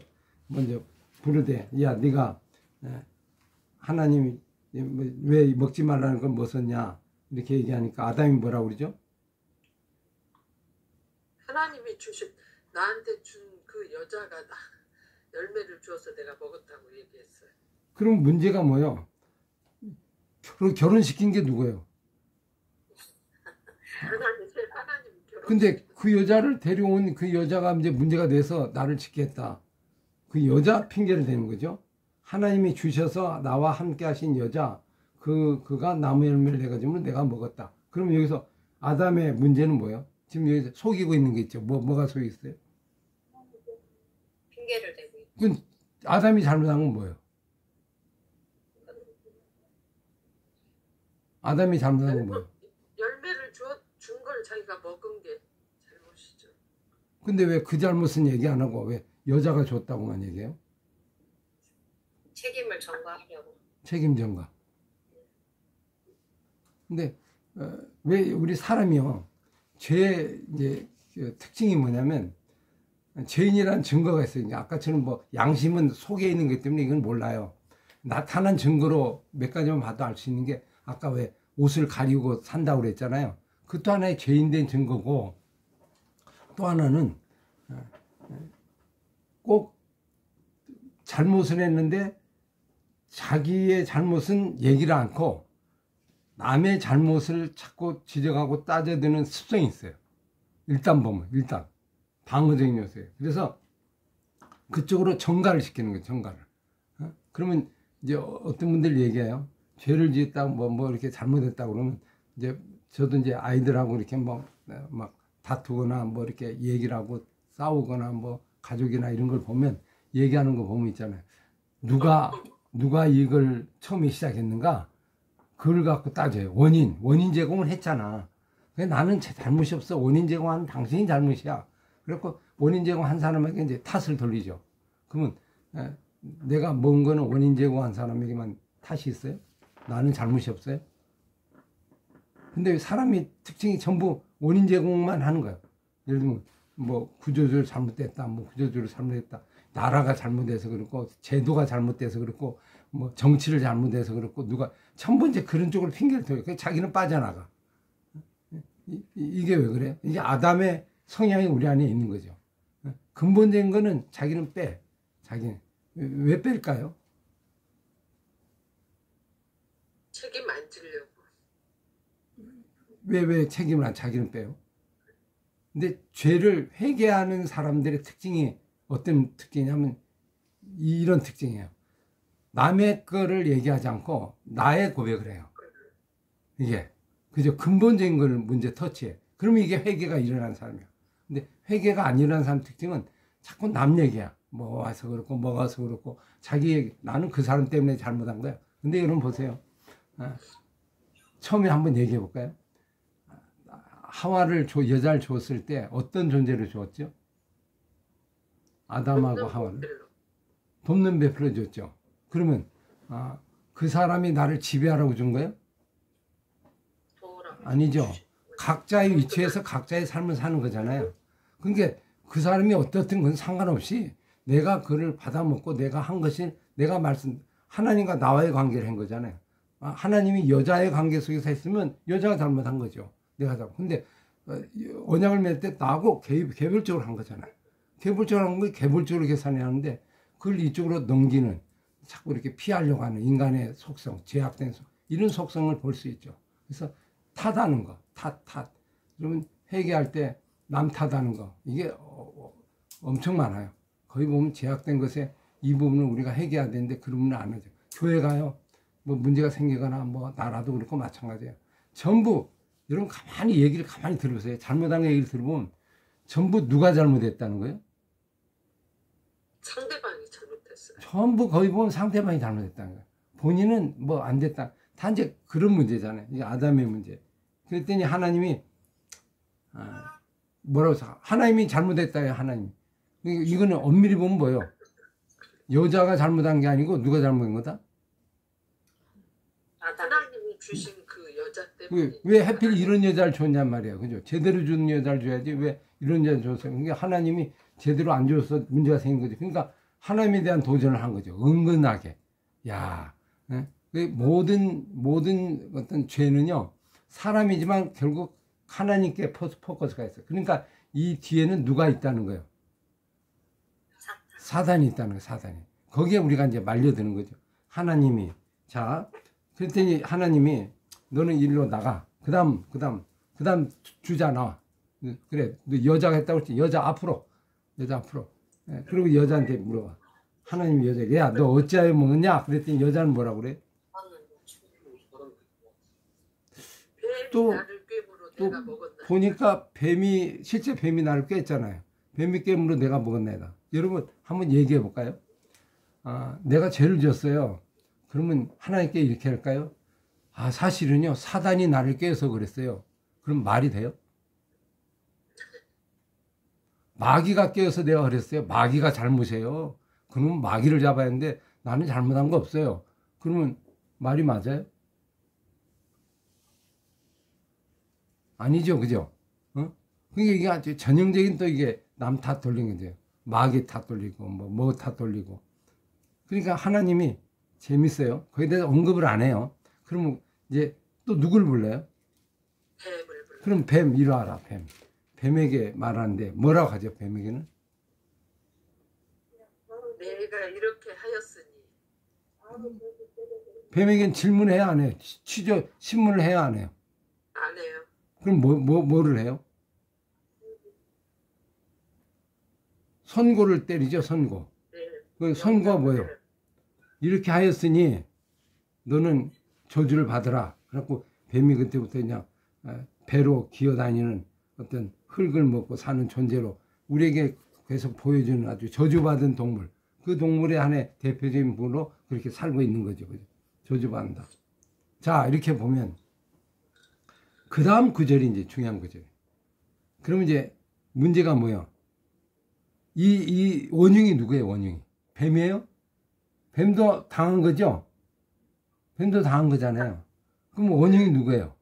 먼저 부르되, 야, 네가 하나님이 왜 먹지 말라는 걸 뭐 썼냐? 이렇게 얘기하니까 아담이 뭐라고 그러죠? 하나님이 나한테 준 그 여자가 열매를 주어서 내가 먹었다고 얘기했어요. 그럼 문제가 뭐예요? 결혼시킨 게 누구예요? 하나님 결혼. 근데 그 여자를 데려온 그 여자가 이제 문제가 돼서 나를 짓겠다. 그 여자 핑계를 대는 거죠. 하나님이 주셔서 나와 함께 하신 여자, 그가 나무 열매를 내가 주면 내가 먹었다. 그럼 여기서 아담의 문제는 뭐예요? 지금 여기서 속이고 있는 게 있죠. 뭐가 속이 있어요? 핑계를 대고 있죠. 그건 아담이 잘못한 건 뭐예요? 아담이 잘못한 건 뭐예요? 열매를 준 걸 자기가 먹은 게 잘못이죠. 근데 왜 그 잘못은 얘기 안 하고 왜 여자가 줬다고만 얘기해요? 책임을 전가하려고. 책임 전가. 근데 왜 우리 사람이요, 죄의 이제 그 특징이 뭐냐면 죄인이라는 증거가 있어요. 이제 아까처럼 뭐 양심은 속에 있는 것 때문에 이건 몰라요. 나타난 증거로 몇 가지만 봐도 알 수 있는 게 아까 왜 옷을 가리고 산다고 그랬잖아요. 그것도 하나의 죄인된 증거고, 또 하나는 꼭 잘못을 했는데 자기의 잘못은 얘기를 않고 남의 잘못을 자꾸 지적하고 따져드는 습성이 있어요. 일단 보면 방어적인 요소예요. 그래서 그쪽으로 전가를 시키는 거예요. 전가를. 그러면 이제 어떤 분들 얘기해요. 죄를 지었다고 뭐 이렇게 잘못했다고 그러면 이제 저도 이제 아이들하고 이렇게 막 다투거나 뭐 이렇게 얘기를 하고 싸우거나 뭐 가족이나 이런 걸 보면 얘기하는 거 보면 있잖아요. 누가 이걸 처음에 시작했는가? 그걸 갖고 따져요. 원인 제공을 했잖아. 나는 제 잘못이 없어. 원인 제공한 당신이 잘못이야. 그래갖고 원인 제공한 사람에게 이제 탓을 돌리죠. 그러면 내가 먹은 거는 원인 제공한 사람에게만 탓이 있어요? 나는 잘못이 없어요? 근데 사람이 특징이 전부 원인 제공만 하는 거예요. 예를 들면 뭐 구조조절 잘못됐다, 뭐 구조조절 잘못됐다, 나라가 잘못돼서 그렇고 제도가 잘못돼서 그렇고 뭐 정치를 잘못해서 그렇고 누가 전부 이제 그런 쪽으로 핑계를 대요. 그래서 자기는 빠져나가. 이게 왜 그래요? 이게 아담의 성향이 우리 안에 있는 거죠. 근본적인 거는 자기는 빼. 자기는 왜 뺄까요? 책임 안 지려고. 왜 책임을 안 자기는 빼요? 근데 죄를 회개하는 사람들의 특징이 어떤 특징이냐면 이런 특징이에요. 남의 거를 얘기하지 않고 나의 고백을 해요. 이게 그죠? 근본적인 걸 문제 터치해. 그러면 이게 회개가 일어나는 사람이야. 근데 회개가 안 일어나는 사람 특징은 자꾸 남 얘기야. 뭐 와서 그렇고 뭐 와서 그렇고 자기 얘기. 나는 그 사람 때문에 잘못한 거야. 근데 여러분 보세요. 처음에 한번 얘기해 볼까요? 하와를 여자를 줬을 때 어떤 존재로 줬죠? 아담하고 하와는 돕는 배필로 줬죠. 그러면 그 사람이 나를 지배하라고 준 거예요? 아니죠. 각자의 위치에서 각자의 삶을 사는 거잖아요. 그러니까 그 사람이 어떻든 건 상관없이 내가 그를 받아먹고 내가 한 것이 내가 하나님과 나와의 관계를 한 거잖아요. 하나님이 여자의 관계 속에서 했으면 여자가 잘못한 거죠. 내가 잘못. 근데 언약을 맺을 때 나하고 개별적으로 한 거잖아요. 개별적으로 한 거 개별적으로 계산해야 하는데 그걸 이쪽으로 넘기는 자꾸 이렇게 피하려고 하는 인간의 속성, 제약된 이런 속성을 볼 수 있죠. 그래서 탓하는 거, 탓. 그러면 회개할 때 남 탓하는 거 이게 엄청 많아요. 거기 보면 제약된 것에 이 부분을 우리가 회개해야 되는데 그 부분을 안 하죠. 교회 가요. 뭐 문제가 생기거나 뭐 나라도 그렇고 마찬가지예요. 전부 여러분 얘기를 가만히 들어보세요. 잘못한 얘기를 들어보면 전부 누가 잘못했다는 거예요? 상대방이 잘못했어요. 전부 거의 보면 상대방이 잘못했다는 거예요. 본인은 뭐 안 됐다. 단지 그런 문제잖아요. 이게 아담의 문제. 그랬더니 하나님이 뭐라고 해서 하나님이 잘못했다요. 하나님. 이거는 엄밀히 보면 뭐예요? 여자가 잘못한 게 아니고 누가 잘못한 거다? 하나님이 주신 그 여자 때문에 왜 하필 이런 여자를 줬냔 말이에요. 그죠? 제대로 준 여자를 줘야지 왜 이런 여자를 줬어요? 그러니까 하나님이 제대로 안 줘서 문제가 생긴 거죠. 그러니까 하나님에 대한 도전을 한 거죠. 은근하게. 야, 모든 어떤 죄는요, 사람이지만 결국 하나님께 포커스가 있어요. 그러니까 이 뒤에는 누가 있다는 거예요? 사단이 있다는 거예요, 사단이. 거기에 우리가 이제 말려드는 거죠. 하나님이. 자, 그랬더니 하나님이 너는 일로 나가. 그 다음 주자 나와. 그래, 너 여자가 했다고 했지. 여자 앞으로. 그리고 여자한테 물어봐. 하나님이 여자에게, 야, 너 어찌하여 먹었냐? 그랬더니 여자는 뭐라고 그래? 또 보니까 실제 뱀이 나를 꿰었잖아요. 뱀이 꿰므로 내가 먹었나이다. 여러분, 한번 얘기해 볼까요? 내가 죄를 지었어요. 그러면 하나님께 이렇게 할까요? 사실은요, 사단이 나를 꿰어서 그랬어요. 그럼 말이 돼요? 마귀가 꿰어서 내가 그랬어요. 마귀가 잘못이에요. 그러면 마귀를 잡아야 하는데 나는 잘못한 거 없어요. 그러면 말이 맞아요? 아니죠, 그죠? 그러니까 이게 아주 전형적인 또 이게 남 탓 돌리는 거죠. 마귀 탓 돌리고, 뭐 탓 돌리고. 그러니까 하나님이 재밌어요. 거기에 대해서 언급을 안 해요. 그러면 이제 또 누굴 불러요? 뱀을 불러. 그럼 뱀, 이리 와라, 뱀. 뱀에게 말하는데 뭐라고 하죠, 뱀에게는? 내가 이렇게 하였으니. 뱀에게는 질문해야 안 해요? 신문을 해야 안 해요? 안 해요. 그럼 뭐를 해요? 선고를 때리죠, 선고. 네. 그 선고가 뭐예요? 이렇게 하였으니 너는 저주를 받으라. 그래갖고 뱀이 그때부터 그냥 배로 기어다니는 어떤 흙을 먹고 사는 존재로 우리에게 계속 보여주는 아주 저주받은 동물, 그 동물의 하나의 대표적인 분으로 그렇게 살고 있는 거죠. 그죠? 저주받는다. 자, 이렇게 보면 그 다음 구절이 이제 중요한 구절. 그러면 이제 문제가 뭐예요? 이 원흉이 누구예요? 원흉이 뱀이에요? 뱀도 당한 거죠? 뱀도 당한 거잖아요. 그럼 원흉이 누구예요?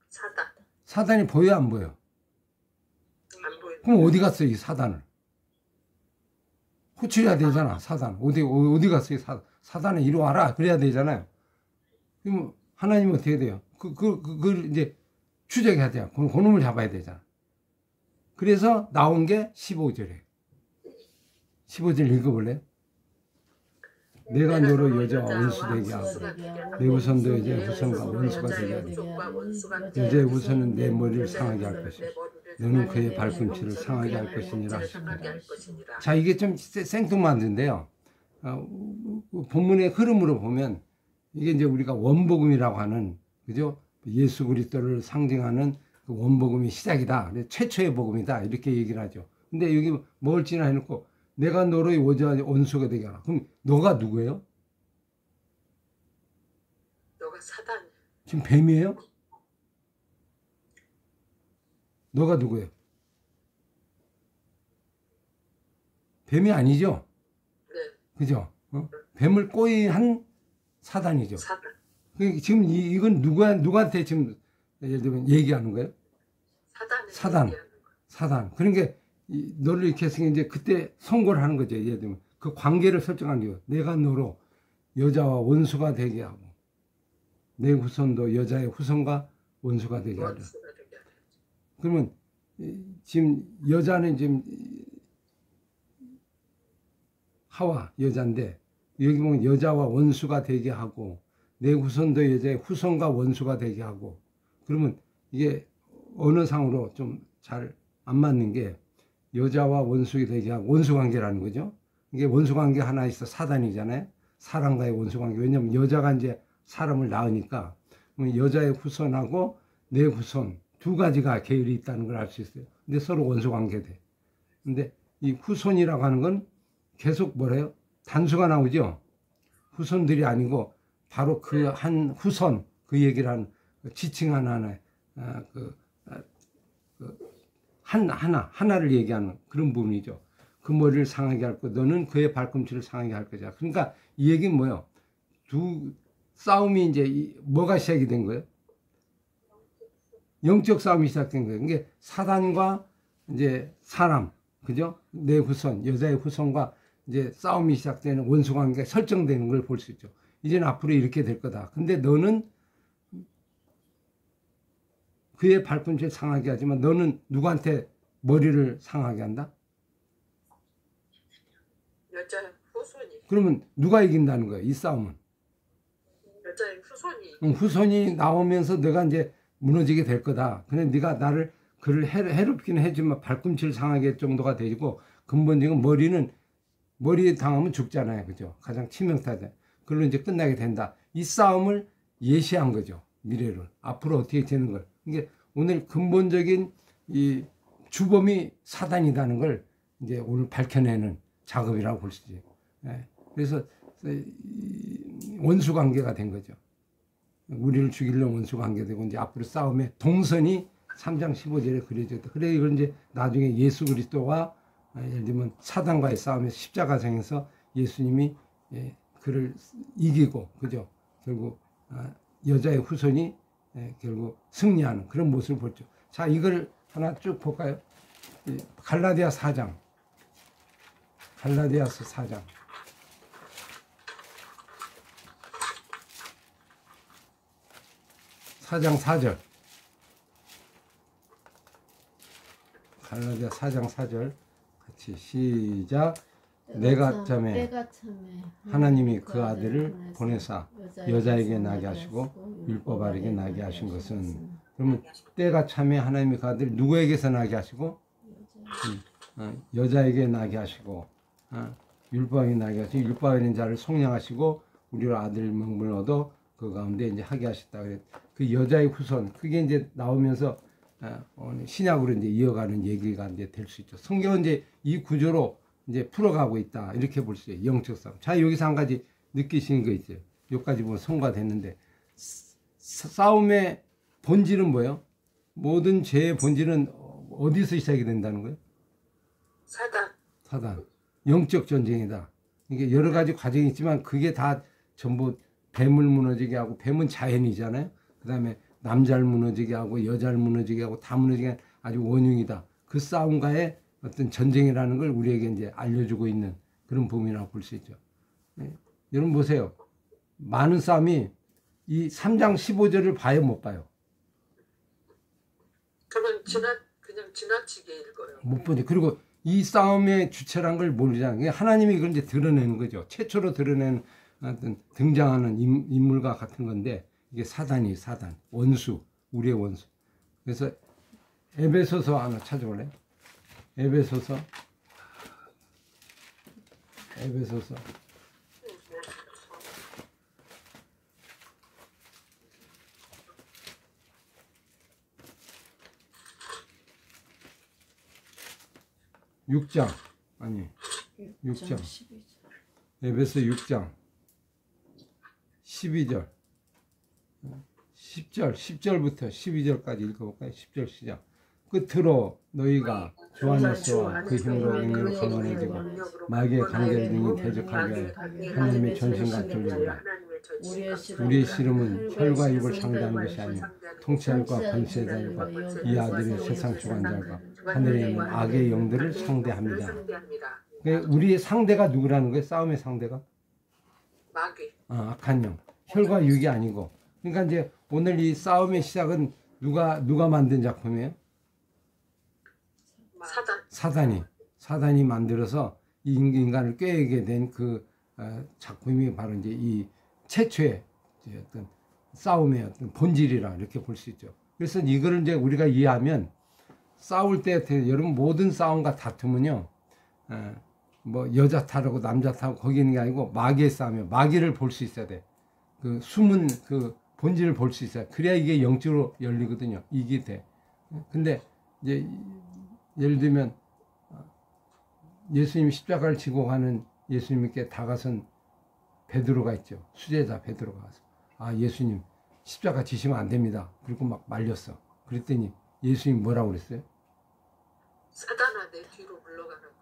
사단. 사단이 보여 안 보여? 안 보여. 그럼 어디 갔어요? 이 사단을 호출해야 되잖아. 사단 어디 갔어요? 사단에 이리 와라 그래야 되잖아요. 그럼 하나님은 어떻게 돼요? 그걸 이제 추적해야 돼요. 그 놈을 잡아야 되잖아. 그래서 나온 게 15절이에요. 15절 읽어볼래요? 내가 너로 여자와 원수 되게 하고 내 후손도 여자의 후손과 원수가 되게 하리라. 여자의 후손은 내 머리를 상하게 할 것이요 너는 그의 발꿈치를 상하게 할 것이니라. 자, 이게 좀 생뚱맞은데요. 본문의 흐름으로 보면 이게 이제 우리가 원복음이라고 하는, 그죠? 예수 그리스도를 상징하는 그 원복음이 시작이다. 최초의 복음이다. 이렇게 얘기를 하죠. 근데 여기 뭘 지나해놓고 내가 너로 여자와 원수가 되게 하라. 그럼 너가 누구예요? 너가 사단. 지금 뱀이에요? 너가 누구예요? 뱀이 아니죠? 네. 그죠? 뱀을 꼬이한 사단이죠. 사단. 지금 이건 누구한테 지금 예를 들면 얘기하는 거예요? 사단. 사단. 그러니까 너를 이렇게 했으니 이제 그때 선고를 하는 거죠. 예를 들면 그 관계를 설정하는 거예요. 내가 너로 여자와 원수가 되게 하고 내 후손도 여자의 후손과 원수가 되게 하라. 그러면 지금 여자는 지금 하와 여자인데 여기 보면 여자와 원수가 되게 하고 내 후손도 여자의 후손과 원수가 되게 하고, 그러면 이게 어느 상으로 좀 잘 안 맞는 게 여자와 원수가 되게 하고 원수관계라는 거죠. 이게 원수관계 하나 있어. 사단이잖아요. 사람과의 원수관계. 왜냐하면 여자가 이제 사람을 낳으니까 여자의 후손하고 내 후손 두 가지가 계율이 있다는 걸 알 수 있어요. 근데 서로 원수관계 돼. 근데 이 후손이라고 하는 건 계속 뭐래요? 단수가 나오죠. 후손들이 아니고 바로 그 한 후손, 그 얘기를 한 지칭 하나에 하나를 얘기하는 그런 부분이죠. 그 머리를 상하게 할 거, 너는 그의 발꿈치를 상하게 할 거자. 그러니까 이 얘기는 뭐예요? 두 싸움이 이제 뭐가 시작이 된 거예요? 영적 싸움이 시작된 거예요. 이게 사단과 이제 사람, 그죠? 내 후손, 여자의 후손과 이제 싸움이 시작되는 원수관계가 설정되는 걸 볼 수 있죠. 이제는 앞으로 이렇게 될 거다. 근데 너는 그의 발꿈치를 상하게 하지만 너는 누구한테 머리를 상하게 한다? 여자 후손이. 그러면 누가 이긴다는 거예요? 이 싸움은. 여자의 후손이. 후손이 나오면서 내가 이제 무너지게 될 거다. 근데 네가 나를 그를 해롭기는 해지만 발꿈치를 상하게 할 정도가 되고, 근본적인 머리에 당하면 죽잖아요. 그죠? 가장 치명타자. 그걸로 이제 끝나게 된다. 이 싸움을 예시한 거죠. 미래를. 앞으로 어떻게 되는 걸. 이게 오늘 근본적인 이 주범이 사단이라는 걸 이제 오늘 밝혀내는 작업이라고 볼 수 있어요. 예. 그래서 원수 관계가 된 거죠. 우리를 죽이려는 원수 관계가 되고, 이제 앞으로 싸움의 동선이 3장 15절에 그려졌다. 그래 이걸 이제 나중에 예수 그리스도와 예를 들면 사단과의 싸움에서 십자가상에서 예수님이 그를 이기고, 그죠? 결국 여자의 후손이 결국 승리하는 그런 모습을 보죠. 자, 이걸 하나 쭉 볼까요? 갈라디아서 4장. 4장 4절. 갈라디아 4장 4절 같이 시작. 때가 참에 하나님이 그 아들을 보내사 여자에게 나게 하시고 율법 아래게 나게 하신 것은, 그러면 때가 참에 하나님이 그 아들을 누구에게서 나게 하시고 여자에게 나게 하시고 율법에게 나게 하시고 율법에 있는 자를 속량하시고 우리로 아들 명분을 얻어 그 가운데 이제 하게 하셨다. 그 여자의 후손, 그게 이제 나오면서 신약으로 이제 이어가는 얘기가 이제 될 수 있죠. 성경은 이제 이 구조로 이제 풀어가고 있다. 이렇게 볼 수 있어요. 영적 싸움. 자, 여기서 한 가지 느끼시는 거 있어요. 여기까지 보면 성과됐는데, 싸움의 본질은 뭐예요? 모든 죄의 본질은 어디서 시작이 된다는 거예요? 사단. 영적 전쟁이다. 이게 여러 가지 과정이 있지만 그게 다 전부 뱀을 무너지게 하고, 뱀은 자연이잖아요. 그 다음에 남자를 무너지게 하고 여자를 무너지게 하고 다 무너지게 하는 아주 원흉이다. 그 싸움과의 어떤 전쟁이라는 걸 우리에게 이제 알려주고 있는 그런 부분이라고 볼 수 있죠. 네. 여러분 보세요. 많은 싸움이 이 3장 15절을 봐요, 못 봐요? 그러면 그냥 지나치게 읽어요. 못 보죠. 그리고 이 싸움의 주체란 걸 모르잖아요. 하나님이 이걸 이제 드러내는 거죠. 최초로 드러낸 어떤 등장하는 인물과 같은 건데, 이게 사단, 원수, 우리의 원수. 그래서 에베소서 하나 찾아볼래요? 에베소서 6장, 아니 6장, 12절. 에베소 6장 12절 10절부터 12절까지 읽어볼까요? 10절 시작. 끝으로 너희가 주 안에서 그 힘으로 능력을 강건해지고 마귀의 관계를 능히 대적하게 하여 하나님의 전신과 돌리라. 우리의 씨름은 혈과 육을 상대하는 것이 아니라 통치할과 권세자들과 이 아들의 세상 주관자들과 하늘에 있는 악의 영들을 상대합니다. 그러니까 우리의 상대가 누구라는 거예요? 싸움의 상대가? 마귀. 악한 영. 혈과 육이 아니고. 그러니까 이제 오늘 이 싸움의 시작은 누가 만든 작품이에요? 사단이 만들어서 이 인간을 꾀게 된 그 작품이 바로 이제 이 최초의 이제 어떤 싸움의 어떤 본질이라 이렇게 볼 수 있죠. 그래서 이거를 이제 우리가 이해하면 싸울 때 여러분 모든 싸움과 다툼은요, 뭐 여자 탓하고 남자 탓하고 거기 있는 게 아니고 마귀의 싸움이에요. 마귀를 볼 수 있어야 돼. 그 숨은 그 본질을 볼 수 있어요. 그래야 이게 영적으로 열리거든요. 이게 돼. 근데 이제 예를 들면 예수님이 십자가를 지고 가는 예수님께 다가선 베드로가 있죠. 수제자 베드로가 가서, 아, 예수님 십자가 지시면 안 됩니다. 그리고 막 말렸어. 그랬더니 예수님 뭐라고 그랬어요? 사단아, 내 뒤로 물러가라고.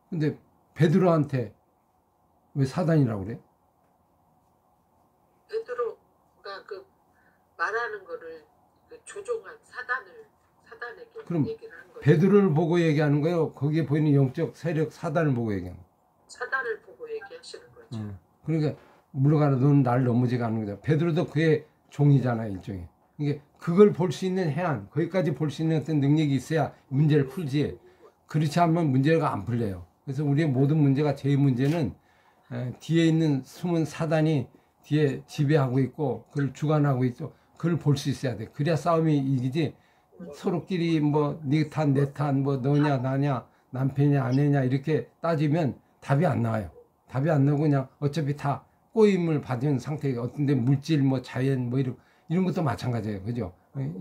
근데 베드로한테 왜 사단이라고 그래? 베드로가 그 말하는 거를 그 조종한 사단에게 그럼 얘기를 한 거예요. 베드로를 보고 얘기하는 거예요? 거기에 보이는 영적 세력 사단을 보고 얘기하는 거예요? 사단을 보고 얘기하시는 거죠. 그러니까 물러가라, 너는 날 넘어지게 하는 거죠. 베드로도 그의 종이잖아요, 일종의. 이게 그걸 볼 수 있는 해안, 거기까지 볼 수 있는 어떤 능력이 있어야 문제를 풀지. 그렇지 않으면 문제가 안 풀려요. 그래서 우리의 모든 문제가, 제일 문제는 뒤에 있는 숨은 사단이 뒤에 지배하고 있고 그걸 주관하고 있죠. 그걸 볼 수 있어야 돼. 그래야 싸움이 이기지. 서로끼리 뭐 네 탓, 내 탓, 뭐 너냐 나냐, 남편이냐 아내냐 이렇게 따지면 답이 안 나와요. 답이 안 나오고 그냥 어차피 다 꼬임을 받은 상태예요. 어떤데 물질, 뭐 자연, 뭐 이런 것도 마찬가지예요. 그죠?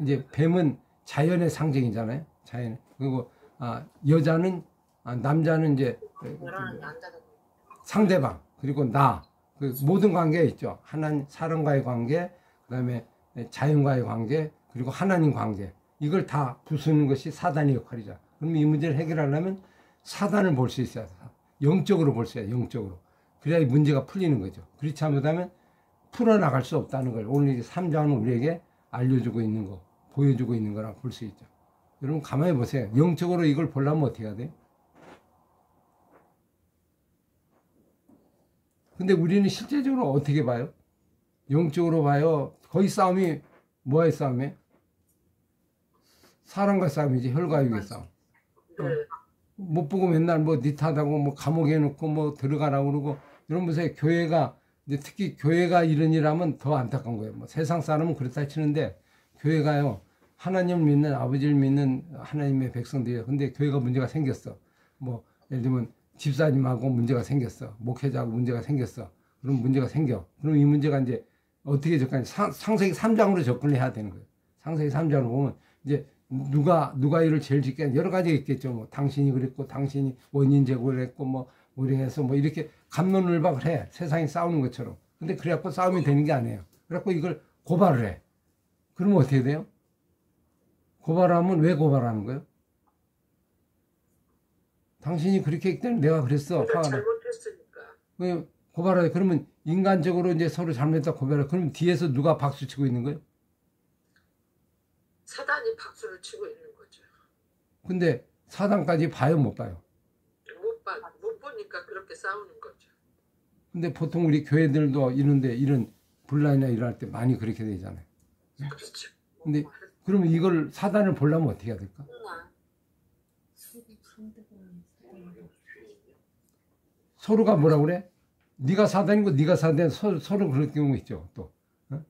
이제 뱀은 자연의 상징이잖아요. 자연. 그리고 여자는, 남자는 이제 상대방, 그리고 그 모든 관계가 있죠. 하나님, 사람과의 관계, 그 다음에 자연과의 관계, 그리고 하나님 관계. 이걸 다 부수는 것이 사단의 역할이죠. 그럼 이 문제를 해결하려면 사단을 볼 수 있어야 돼. 영적으로 볼 수 있어야 돼. 영적으로. 그래야 이 문제가 풀리는 거죠. 그렇지 않으면 풀어나갈 수 없다는 걸 오늘 이 3장은 우리에게 알려주고 있는 거, 보여주고 있는 거라고 볼 수 있죠. 여러분 가만히 보세요. 영적으로 이걸 보려면 어떻게 해야 돼요? 근데 우리는 실제적으로 어떻게 봐요? 영적으로 봐요. 거의 싸움이 뭐의 싸움이에요? 사람과 싸움이지. 혈과 육의 싸움. 못 보고 맨날 뭐 니 탓하고 뭐 감옥에 넣고 뭐 들어가라고 그러고. 여러분 보세요. 교회가, 특히 교회가 이런 일 하면 더 안타까운 거예요. 뭐 세상 사람은 그렇다 치는데 교회가요, 하나님을 믿는, 아버지를 믿는 하나님의 백성들이에요. 근데 교회가 문제가 생겼어. 뭐 예를 들면 집사님하고 문제가 생겼어. 목회자하고 문제가 생겼어. 그럼 문제가 생겨. 그럼 이 문제가 이제 어떻게 접근하냐. 창세기 3장으로 접근을 해야 되는 거예요. 창세기 3장으로 보면 이제 누가 일을 제일 짓게 여러 가지가 있겠죠. 뭐 당신이 그랬고 당신이 원인 제공을 했고 뭐 우리해서 뭐 이렇게 갑론을박을 해. 세상이 싸우는 것처럼. 근데 그래갖고 싸움이 되는 게 아니에요. 그래갖고 이걸 고발을 해. 그러면 어떻게 돼요? 고발하면 왜 고발하는 거예요? 당신이 그렇게 했기 때문에 내가 그랬어. 내가 잘못했으니까. 고발하래. 그러면 인간적으로 이제 서로 잘못했다 고발해. 그럼 뒤에서 누가 박수 치고 있는 거예요? 사단이 박수를 치고 있는 거죠. 근데 사단까지 봐요, 못 봐요? 못 보니까 그렇게 싸우는 거죠. 근데 보통 우리 교회들도 이런데 이런 분란이나 일어날 때 많이 그렇게 되잖아요. 그렇죠. 근데 그러면 이걸 사단을 보려면 어떻게 해야 될까? 서로가 뭐라 그래? 네가 사단이고 네가 사단 서로 그럴 경우 있죠. 또. 어?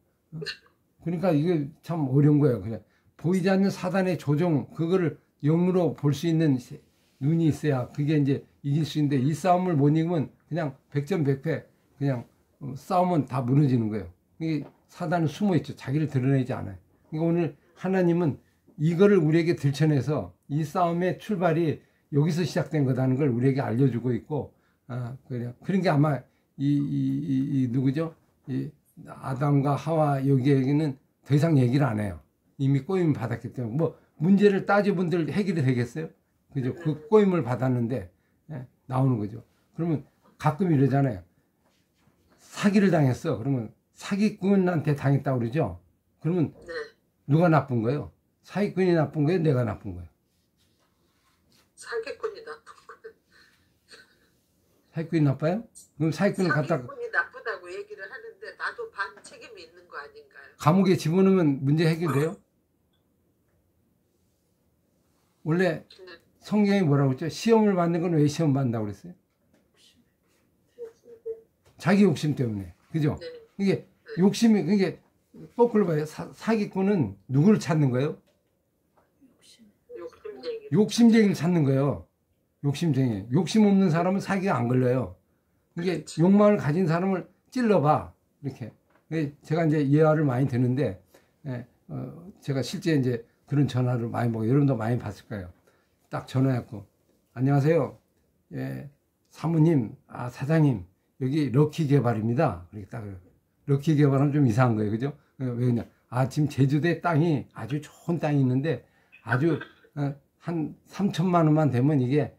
그러니까 이게 참 어려운 거예요. 그냥 보이지 않는 사단의 조종 그거를 영으로 볼 수 있는 눈이 있어야 그게 이제 이길 수 있는데 이 싸움을 못 이기면 그냥 100점 100패 그냥 싸우면 다 무너지는 거예요. 이게 사단은 숨어 있죠. 자기를 드러내지 않아요. 그러니까 오늘 하나님은 이거를 우리에게 들춰내서 이 싸움의 출발이 여기서 시작된 거다는 걸 우리에게 알려주고 있고, 그런 게 아마 누구죠? 이 아담과 하와 여기에게는 더 이상 얘기를 안 해요. 이미 꼬임을 받았기 때문에. 뭐, 문제를 따져본들 해결이 되겠어요? 그죠? 그 꼬임을 받았는데, 나오는 거죠. 그러면 가끔 이러잖아요. 사기를 당했어. 그러면 사기꾼한테 당했다고 그러죠? 그러면 누가 나쁜 거예요? 사기꾼이 나쁜 거예요? 내가 나쁜 거예요? 사기꾼이 나쁜 거예요. 사기꾼이 나빠요? 그럼 사기꾼을 갖다가 사기꾼이 나쁘다고 얘기를 하는데 나도 반 책임이 있는 거 아닌가요? 감옥에 집어넣으면 문제 해결돼요? 원래 성경이 뭐라고 했죠? 시험을 받는 건 왜 시험 받는다고 그랬어요? 자기 욕심 때문에. 그죠? 이게 욕심이, 그게 거꾸로 봐요. 사기꾼은 누구를 찾는 거예요? 욕심쟁이를 찾는 거예요. 욕심쟁이. 욕심 없는 사람은 사기가 안 걸려요. 이게 욕망을 가진 사람을 찔러봐. 이렇게. 제가 이제 예화를 많이 듣는데, 제가 실제 이제 그런 전화를 많이 보고, 여러분도 많이 봤을 거예요. 딱 전화했고, 안녕하세요. 예, 사모님, 사장님, 여기 럭키 개발입니다. 그렇게 딱, 럭키 개발은 좀 이상한 거예요. 그죠? 왜 그러냐. 지금 제주도에 땅이 아주 좋은 땅이 있는데, 아주, 한 3천만 원만 되면 이게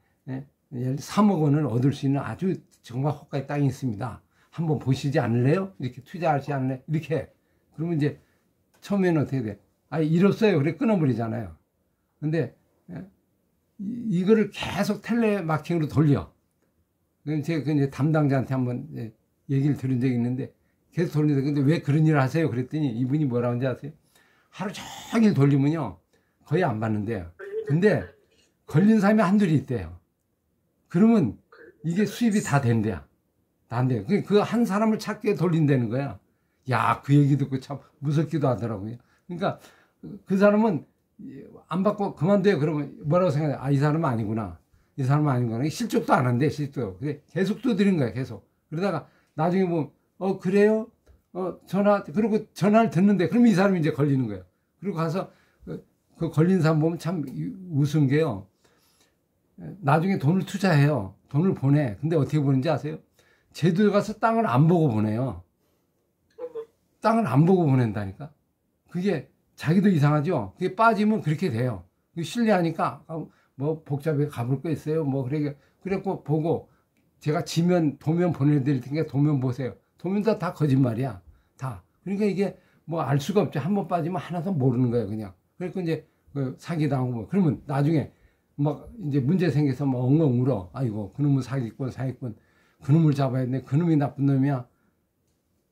3억 원을 얻을 수 있는 아주 정말 호가의 땅이 있습니다. 한번 보시지 않을래요? 이렇게 투자하지 않을래? 이렇게. 그러면 이제 처음에는 어떻게 돼? 일 없어요. 그래 끊어버리잖아요. 근데 이거를 계속 텔레마케팅으로 돌려. 제가 이제 담당자한테 한번 얘기를 들은 적이 있는데 계속 돌리는데 근데 왜 그런 일을 하세요? 그랬더니 이분이 뭐라고 하는지 아세요? 하루 종일 돌리면요. 거의 안 받는데요. 근데 걸린 사람이 한둘이 있대요. 그러면 이게 수입이 다 된대요. 다 안 돼요. 그 한 사람을 찾게 돌린다는 거야. 야, 그 얘기 듣고 참 무섭기도 하더라고요. 그러니까 그 사람은 안 받고 그만둬요. 그러면 뭐라고 생각해? 이 사람은 아니구나. 이 사람은 아니구나. 실적도 안 한대, 실적. 근데 계속 두드린 거야, 계속. 그러다가 나중에 보면, 그래요? 그리고 전화를 듣는데, 그러면 이 사람이 이제 걸리는 거예요. 그리고 가서 그 걸린 사람 보면 참 우스운 게요. 나중에 돈을 투자해요. 돈을 보내. 근데 어떻게 보는지 아세요? 제주도에 가서 땅을 안 보고 보내요. 땅을 안 보고 보낸다니까? 그게 자기도 이상하죠? 그게 빠지면 그렇게 돼요. 신뢰하니까, 뭐, 복잡하게 가볼 거 있어요? 뭐, 그래갖고 보고, 제가 지면, 도면 보내드릴 테니까 도면 보세요. 도면 다 거짓말이야. 다. 그러니까 이게 뭐 알 수가 없죠. 한번 빠지면 하나도 모르는 거예요, 그냥. 그러니까 이제 사기당하고 뭐. 그러면 나중에 막 이제 문제 생겨서 막 엉엉 울어. 아이고, 그놈은 사기꾼. 그놈을 잡아야 돼. 그놈이 나쁜 놈이야.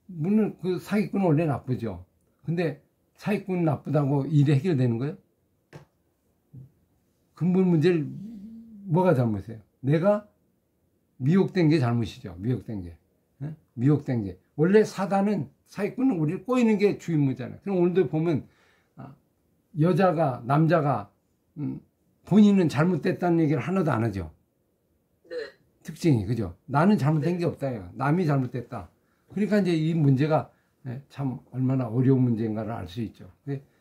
물론 그 사기꾼은 원래 나쁘죠. 근데 사기꾼 나쁘다고 일이 해결되는 거예요? 근본 문제를 뭐가 잘못이에요? 내가 미혹된 게 잘못이죠. 미혹된 게. 미혹된 게. 원래 사단은 사기꾼은 우리를 꼬이는 게 주임무잖아요. 그럼 오늘도 보면 남자가 본인은 잘못됐다는 얘기를 하나도 안 하죠. 네. 특징이 그죠? 나는 잘못된 게 없다요. 남이 잘못됐다. 그러니까 이제 이 문제가 참 얼마나 어려운 문제인가를 알 수 있죠.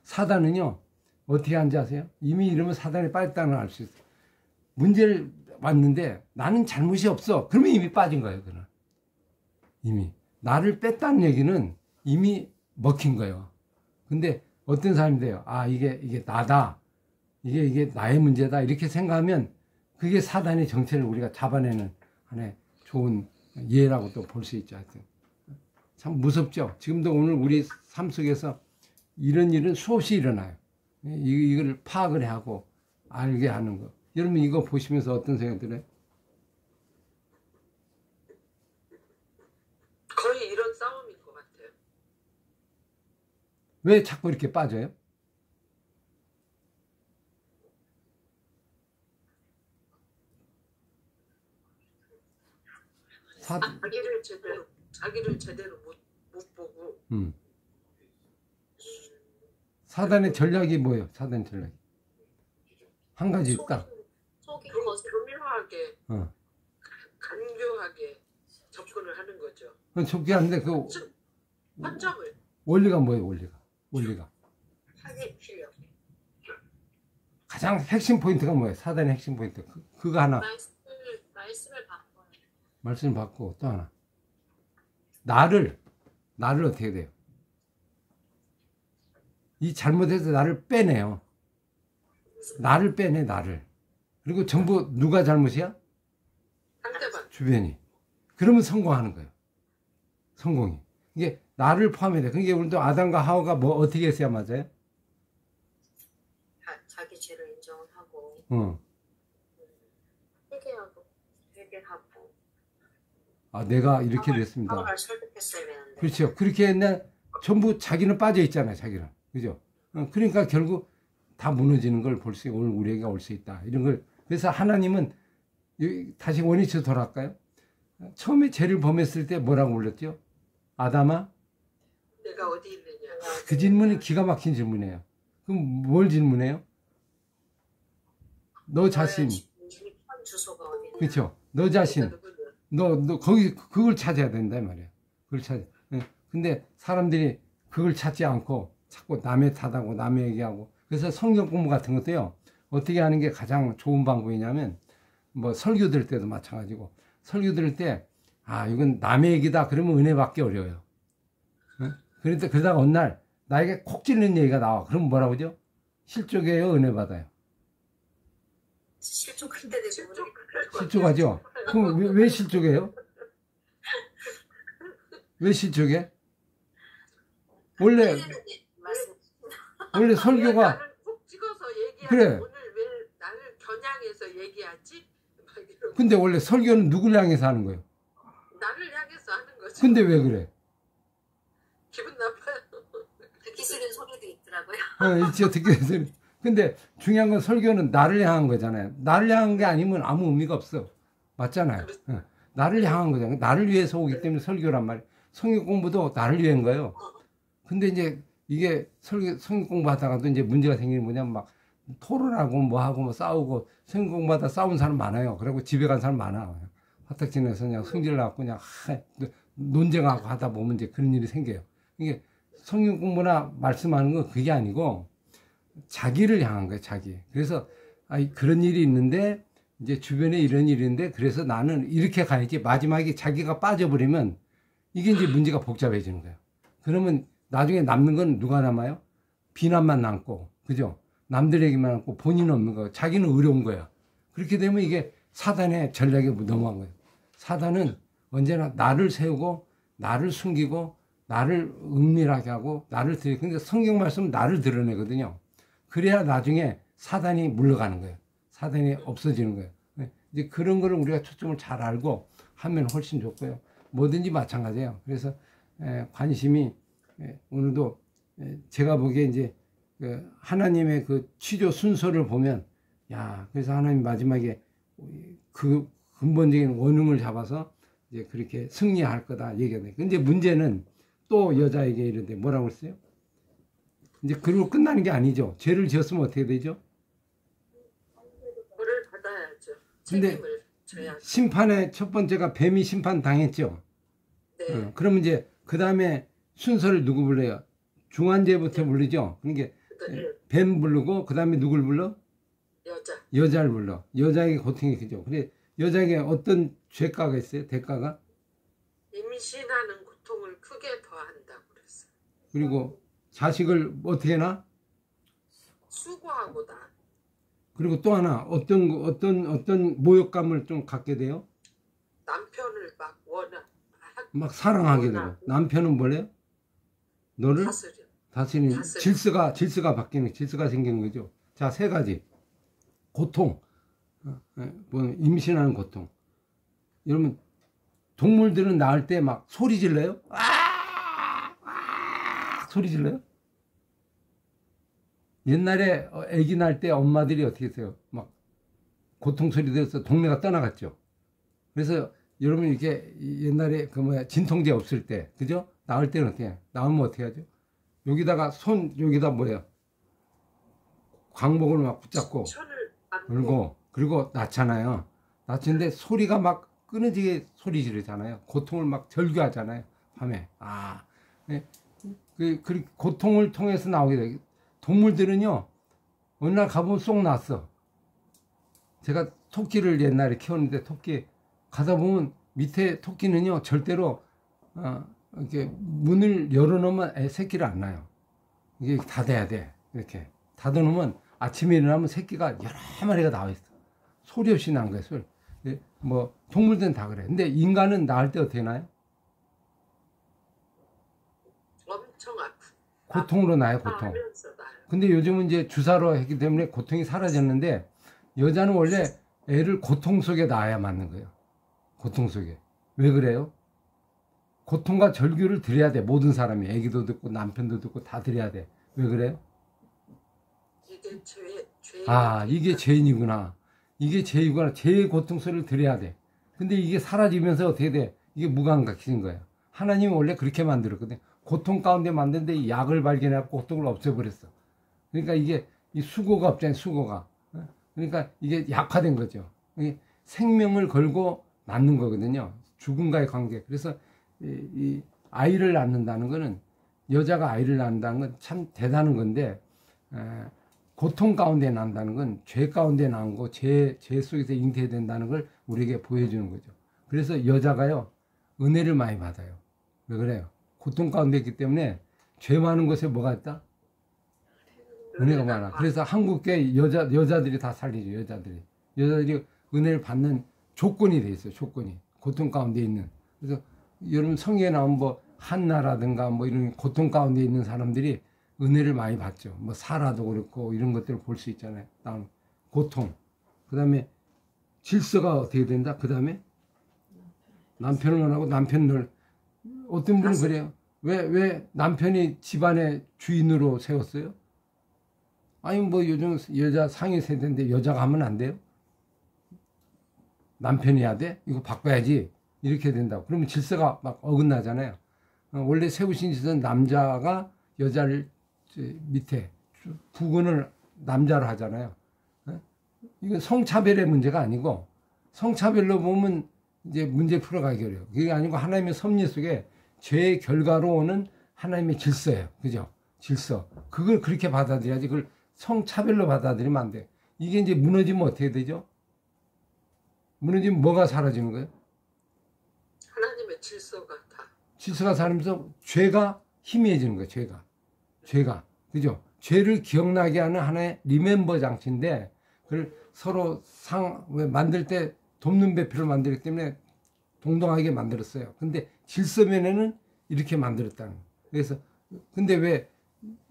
사단은요 어떻게 하는지 아세요? 이미 이러면 사단에 빠졌다는 걸 알 수 있어요. 문제를 왔는데 나는 잘못이 없어. 그러면 이미 빠진 거예요. 그는 이미 나를 뺐다는 얘기는 이미 먹힌 거예요. 근데 어떤 사람이 돼요. 아, 이게 나다. 이게 나의 문제다. 이렇게 생각하면 그게 사단의 정체를 우리가 잡아내는 하나의 좋은 예라고 또 볼 수 있죠. 하여튼 참 무섭죠. 지금도 오늘 우리 삶 속에서 이런 일은 수없이 일어나요. 이걸 파악을 하고 알게 하는 거. 여러분 이거 보시면서 어떤 생각 들어요? 거의 이런 싸움인 것 같아요. 왜 자꾸 이렇게 빠져요? 자기를 제대로 못 보고. 사단의 전략이 뭐예요? 사단의 전략이 한 가지 있다. 속이 교묘하게, 간교하게 접근을 하는 거죠. 좋게 하는데 그 환점을. 원리가 뭐예요? 원리가 사기 필요. 가장 핵심 포인트가 뭐예요? 사단의 핵심 포인트 그거 하나. 말씀을 바꿔요. 말씀을 받고 또 하나. 나를 어떻게 돼요? 이 잘못해서 나를 빼내요. 나를 빼내, 나를. 그리고 전부 누가 잘못이야? 상대방. 주변이. 그러면 성공하는 거예요. 성공이. 이게 나를 포함해야 돼. 그게 우리도 아담과 하와가 뭐 어떻게 했어야 맞아요? 자기 죄를 인정하고 회개하고 아, 내가 이렇게 됐습니다. 하와를 설득했어야 되는데. 그렇죠. 그렇게 했나 전부 자기는 빠져 있잖아요. 자기는. 그죠? 그러니까 결국 다 무너지는 걸 볼 수, 오늘 우리에게 올 수 있다. 이런 걸. 그래서 하나님은 다시 원위치로 돌아갈까요? 처음에 죄를 범했을 때 뭐라고 불렀죠? 아담아? 내가 어디 있느냐. 그 질문이 기가 막힌 질문이에요. 그럼 뭘 질문해요? 너 자신. 주소가 어디? 그렇죠. 너 자신. 너 거기 그걸 찾아야 된다 말이에요. 그걸 찾아. 근데 사람들이 그걸 찾지 않고 자꾸 남의 탓하고 남의 얘기하고. 그래서 성경 공부 같은 것도요. 어떻게 하는 게 가장 좋은 방법이냐면 뭐 설교 들을 때도 마찬가지고 설교 들을 때 이건 남의 얘기다 그러면 은혜 받기 어려워요. 그러다가 어느 날 나에게 콕 찔리는 얘기가 나와. 그럼 뭐라고 하죠? 실족이에요, 은혜 받아요? 실족할 때 되죠. 실족하죠? 그럼 왜 실족해요? 왜 실족해? 원래 설교가 나를 콕 찍어서 얘기하지. 그래. 오늘 왜 나를 겨냥해서 얘기하지? 막 이러고. 근데 원래 설교는 누굴 향해서 하는 거예요? 나를 향해서 하는 거지. 근데 왜 그래? 기분 나빠요. 듣기 싫은 소리도 있더라고요. 있죠, 듣기 싫은. 근데 중요한 건 설교는 나를 향한 거잖아요. 나를 향한 게 아니면 아무 의미가 없어. 맞잖아요. 나를 향한 거잖아요. 나를 위해서 오기 때문에 설교란 말이에요. 성경 공부도 나를 위한 거예요. 근데 이제 이게 성경 공부하다가도 이제 문제가 생기는 뭐냐면 막 토론하고 뭐하고 뭐 싸우고 성경 공부하다 싸운 사람 많아요. 그리고 집에 간 사람 많아. 화딱지내서 그냥 성질 나고 그냥 논쟁하고 하다 보면 이제 그런 일이 생겨요. 이게 성경 공부나 말씀하는 건 그게 아니고 자기를 향한 거예요, 자기. 그래서 그런 일이 있는데 이제 주변에 이런 일이 있는데 그래서 나는 이렇게 가야지. 마지막에 자기가 빠져버리면 이게 이제 문제가 복잡해지는 거예요. 그러면 나중에 남는 건 누가 남아요? 비난만 남고, 그죠? 남들에게만 남고 본인은 없는 거예요. 자기는 어려운 거야. 그렇게 되면 이게 사단의 전략에 넘어간 거예요. 사단은 언제나 나를 세우고 나를 숨기고 나를 은밀하게 하고 나를 드러내고, 그러니까 성경 말씀은 나를 드러내거든요. 그래야 나중에 사단이 물러가는 거예요. 사단이 없어지는 거예요. 이제 그런 거를 우리가 초점을 잘 알고 하면 훨씬 좋고요. 뭐든지 마찬가지예요. 그래서 관심이 오늘도 제가 보기에 이제 하나님의 그 취조 순서를 보면 그래서 하나님 마지막에 그 근본적인 원흉을 잡아서 이제 그렇게 승리할 거다 얘기가 돼요. 근데 문제는 또 여자에게 이런데 뭐라고 했어요? 이제 그리고 끝나는 게 아니죠. 죄를 지었으면 어떻게 되죠? 벌을 받아야죠. 근데 책임을 져야죠. 심판의 첫 번째가 뱀이 심판 당했죠. 네. 그러면 이제 그 다음에 순서를 누구 불러요? 중환제부터 부르죠. 그러니까 뱀 부르고 그 다음에 누굴 불러? 여자. 여자를 불러. 여자에게 고통이 크죠. 근데 여자에게 어떤 죄가가 있어요? 대가가? 임신하는 고통을 크게 더한다고 그랬어요. 그리고 자식을 어떻게 해나? 수고하고 나. 그리고 또 하나 어떤 모욕감을 좀 갖게 돼요? 남편을 막 막 사랑하게 되고. 남편은 뭐래요? 너를 다스리는 질서가 바뀌는, 질서가 생기는 거죠. 자, 세 가지. 고통. 뭐 임신하는 고통. 여러분, 동물들은 낳을 때 막 소리 질러요? 소리 질러요? 옛날에 아기 낳을 때 엄마들이 어떻게 했어요? 막 고통 소리 들어서 동네가 떠나갔죠. 그래서 여러분 이렇게 옛날에 진통제 없을 때, 그죠? 낳을 때는 어떻게 해요? 낳으면 어떻게 하죠? 여기다가 여기다 뭐예요? 광복을 막 붙잡고 울고, 그리고 낳잖아요. 낳는데 소리가 막 끊어지게 소리 지르잖아요. 고통을 막 절규하잖아요. 밤에. 그 고통을 통해서 나오게 돼요. 동물들은요, 어느 날 가보면 쏙 났어. 제가 토끼를 옛날에 키웠는데, 토끼 가다 보면 밑에 토끼는요, 절대로 이렇게 문을 열어놓으면 새끼를 안 낳아요. 이게 닫아야 돼. 이렇게 닫아놓으면 아침에 일어나면 새끼가 여러 마리가 나와 있어. 소리 없이 난 거예요. 소리. 뭐 동물들은 다 그래. 근데 인간은 낳을 때 어떻게 나요? 엄청 아프. 고통으로 나요, 고통. 근데 요즘은 이제 주사로 했기 때문에 고통이 사라졌는데, 여자는 원래 애를 고통 속에 낳아야 맞는 거예요. 고통 속에. 왜 그래요? 고통과 절규를 드려야 돼. 모든 사람이. 애기도 듣고 남편도 듣고 다 드려야 돼. 왜 그래요? 이게 죄. 이게 죄인이구나. 이게 죄이구나. 죄의 고통 소리를 드려야 돼. 근데 이게 사라지면서 어떻게 돼? 이게 무감각해진 거예요. 하나님이 원래 그렇게 만들었거든요. 고통 가운데 만드는데 약을 발견해갖고 고통을 없애버렸어. 그러니까 이게 이 수고가 없잖아요, 수고가. 그러니까 이게 약화된 거죠. 생명을 걸고 낳는 거거든요. 죽음과의 관계. 그래서 이 아이를 낳는다는 거는, 여자가 아이를 낳는다는 건 참 대단한 건데, 고통 가운데 난다는 건 죄 가운데 난 거, 죄 속에서 잉태된다는 걸 우리에게 보여주는 거죠. 그래서 여자가요, 은혜를 많이 받아요. 왜 그래요? 고통 가운데 있기 때문에 죄 많은 곳에 뭐가 있다? 은혜가 많아. 그래서 한국계 여자들이 다 살리죠. 여자들이 은혜를 받는 조건이 돼 있어요. 조건이. 고통 가운데 있는. 그래서 여러분 성경에 나온 뭐 한나라든가 뭐 이런 고통 가운데 있는 사람들이 은혜를 많이 받죠. 뭐 사라도 그렇고 이런 것들을 볼 수 있잖아요. 다음 고통. 그다음에 질서가 어떻게 된다? 그다음에 남편을 원하고 남편을, 어떤 분은 그래요. 왜 남편이 집안의 주인으로 세웠어요? 아니 뭐 요즘 여자 상위 세대인데 여자가 하면 안 돼요? 남편이 해야 돼? 이거 바꿔야지. 이렇게 된다고. 그러면 질서가 막 어긋나잖아요. 원래 세우신 질서는 남자가 여자를 밑에 부군을 남자로 하잖아요. 이건 성차별의 문제가 아니고, 성차별로 보면 이제 문제 풀어가기 어려워요. 그게 아니고 하나님의 섭리 속에 죄의 결과로 오는 하나님의 질서예요. 그죠? 질서. 그걸 그렇게 받아들여야지. 그걸 성차별로 받아들이면 안 돼. 이게 이제 무너지면 어떻게 되죠? 무너지면 뭐가 사라지는 거예요? 하나님의 질서가 사라지면서 죄가 희미해지는 거예요. 죄가. 그죠? 죄를 기억나게 하는 하나의 리멤버 장치인데, 그걸 서로 만들 때 돕는 배필을 만들기 때문에 동등하게 만들었어요. 근데 질서면에는 이렇게 만들었다는 거예요. 그래서, 근데 왜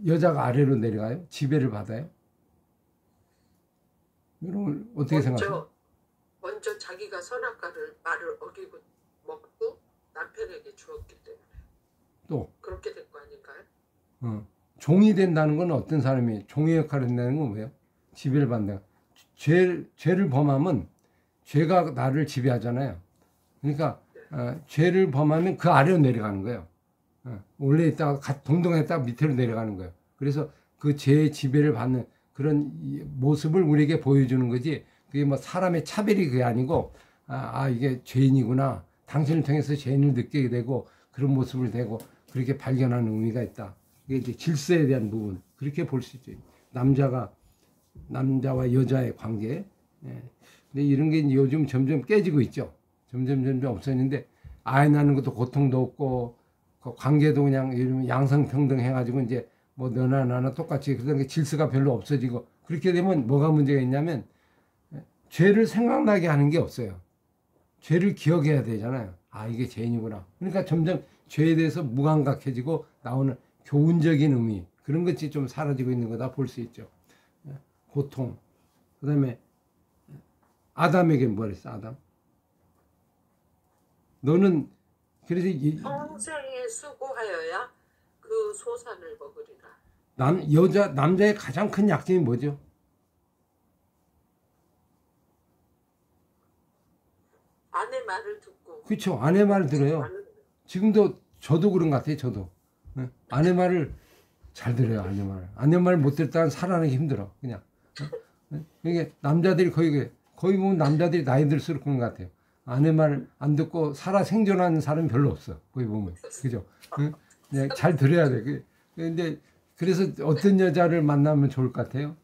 여자가 아래로 내려가요? 지배를 받아요? 여러분, 어떻게 생각하세요? 먼저 자기가 선악과를 말을 어기고 먹고 남편에게 주었기 때문에. 또? 그렇게 된 거 아닌가요? 종이 된다는 건 어떤 사람이 종의 역할을 한다는 건 뭐예요? 지배를 받는다. 죄를 범하면 죄가 나를 지배하잖아요. 그러니까 죄를 범하면 그 아래로 내려가는 거예요. 원래 있다가 동등해 있다가 밑으로 내려가는 거예요. 그래서 그 죄의 지배를 받는 그런 모습을 우리에게 보여주는 거지, 그게 뭐 사람의 차별이 그게 아니고, 이게 죄인이구나, 당신을 통해서 죄인을 느끼게 되고 그런 모습을 되고 그렇게 발견하는 의미가 있다. 이게 이제 질서에 대한 부분. 그렇게 볼 수 있죠. 남자와 여자의 관계. 예. 근데 이런 게 요즘 점점 깨지고 있죠. 점점 없어지는데 아이 낳는 것도 고통도 없고 그 관계도 그냥 요즘 양성평등 해가지고 이제 뭐 너나 나나 똑같이 그런 게 질서가 별로 없어지고 그렇게 되면 뭐가 문제가 있냐면 죄를 생각나게 하는 게 없어요. 죄를 기억해야 되잖아요. 아 이게 죄인이구나. 그러니까 점점 죄에 대해서 무감각해지고 나오는 교훈적인 의미 그런 것이 좀 사라지고 있는 거다 볼 수 있죠. 고통. 그 다음에 아담에게 뭐 했어? 아담. 너는 그래서 평생에 수고하여야 그 소산을 먹으리라. 남자의 가장 큰 약점이 뭐죠? 아내 말을 듣고. 그렇죠. 아내 말을 들어요. 지금도 저도 그런 것 같아요. 저도 아내 말을 잘 들어요. 아내 말 못 듣다간 살아나기 힘들어. 그냥 이게 남자들이 거의 보면 남자들이 나이 들수록 그런 것 같아요. 아내 말 안 듣고 살아 생존하는 사람이 별로 없어. 거기 보면 그죠? 그냥 잘 들어야 돼. 근데 그래서 어떤 여자를 만나면 좋을 것 같아요?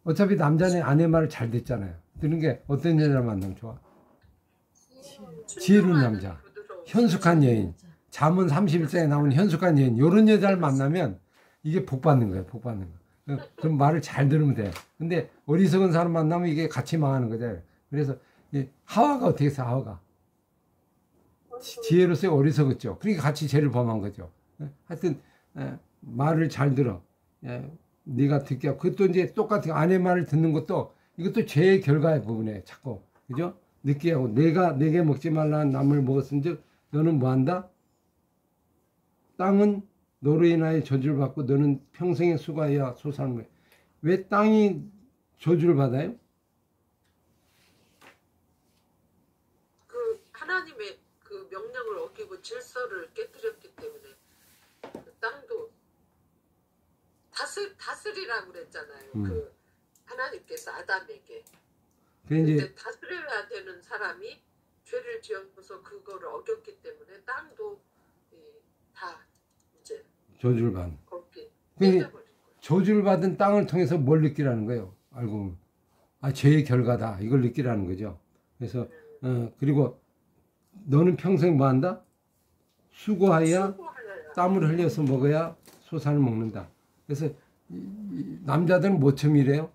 어차피 남자는 아내 말을 잘 듣잖아요. 듣는 게 어떤 여자를 만나면 좋아? 지혜로운 남자, 현숙한 여인, 잠언 31장에 나오는 현숙한 여인, 이런 여자를 만나면 이게 복 받는 거예요. 복 받는 거. 그럼 말을 잘 들으면 돼. 근데 어리석은 사람 만나면 이게 같이 망하는 거죠. 그래서 하와가 어떻게 했어? 하와가 지혜로서 어리석었죠. 그러니까 같이 죄를 범한 거죠. 하여튼 말을 잘 들어. 네가 듣게 하고 그것도 이제 똑같은 아내 말을 듣는 것도 이것도 죄의 결과의 부분에 자꾸 그죠? 늦게 하고 내게 먹지 말라는 나무를 먹었은즉 너는 뭐한다? 땅은 너로 인하여 저주를 받고 너는 평생에 수고하여 소산을 먹어. 왜 땅이 저주를 받아요? 그 하나님의 그 명령을 어기고 질서를 깨뜨렸기 때문에 그 땅도 다스리라고 그랬잖아요. 그 하나님께서 아담에게. 근데 다스려야 되는 사람이 죄를 지어서 그거를 어겼기 때문에 땅도 다 이제 저주를 받는. 깨져버린 거예요. 저주를 받은 땅을 통해서 뭘 느끼라는 거예요? 알고 보면. 아, 죄의 결과다. 이걸 느끼라는 거죠. 그래서 그리고 너는 평생 뭐 한다? 수고하여 땀을 흘려서 먹어야 소산을 먹는다. 그래서 남자들은 뭐처럼 일해요?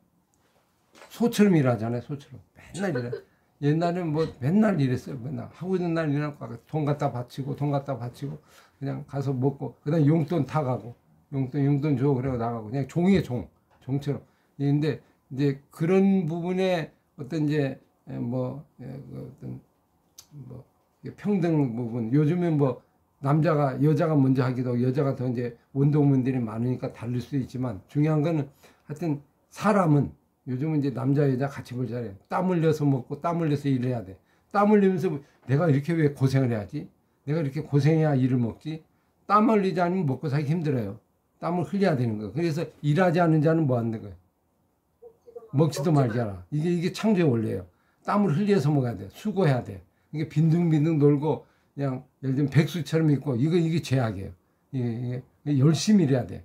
소처럼 일하잖아요. 소처럼. 맨날 일해. 옛날에는 뭐 맨날 일했어요. 맨날 하고 있는 날 일하고 돈 갖다 바치고 그냥 가서 먹고 그다음 용돈 타 가고 용돈 줘 그러고 나가고 그냥 종이에 종처럼. 근데 이제 그런 부분에 어떤 이제 어떤 평등 부분 요즘엔 뭐 남자가 여자가 먼저 하기도 하고 여자가 더 이제 원동물들이 많으니까 다를 수도 있지만 중요한 거는 하여튼 사람은 요즘은 이제 남자 여자 같이 벌잖아요. 땀 흘려서 먹고 땀 흘려서 일을 해야 돼. 땀 흘리면서 내가 이렇게 왜 고생을 해야지? 내가 이렇게 고생해야 일을 먹지? 땀 흘리지 않으면 먹고 살기 힘들어요. 땀을 흘려야 되는 거예요. 그래서 일하지 않는 자는 뭐 하는 거예요? 먹지도 말잖아. 이게 창조의 원리예요. 땀을 흘려서 먹어야 돼. 수고해야 돼. 이게 빈둥빈둥 놀고 그냥 예를 들면 백수처럼 있고 이게 죄악이에요. 이게 열심히 일해야 돼.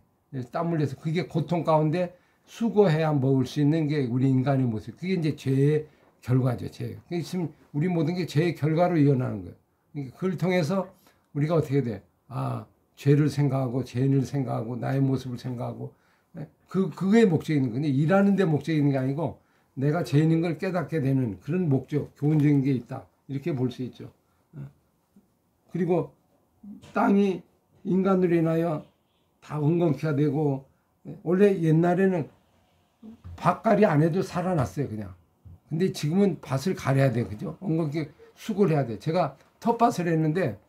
땀 흘려서 그게 고통 가운데 수고해야 먹을 수 있는 게 우리 인간의 모습. 그게 이제 죄의 결과죠. 죄. 지금 우리 모든 게 죄의 결과로 이어나는 거예요. 그러니까 그걸 통해서 우리가 어떻게 돼? 아, 죄를 생각하고 죄인을 생각하고 나의 모습을 생각하고 그게 목적이 있는 건데 일하는 데 목적이 있는 게 아니고 내가 죄인인 걸 깨닫게 되는 그런 목적, 교훈적인 게 있다. 이렇게 볼 수 있죠. 그리고 땅이 인간으로 인하여 다 엉겅퀴가 되고 원래 옛날에는 밭갈이 안 해도 살아났어요. 그냥. 근데 지금은 밭을 가려야 돼. 그죠? 엉겅퀴 수고를 해야 돼. 제가 텃밭을 했는데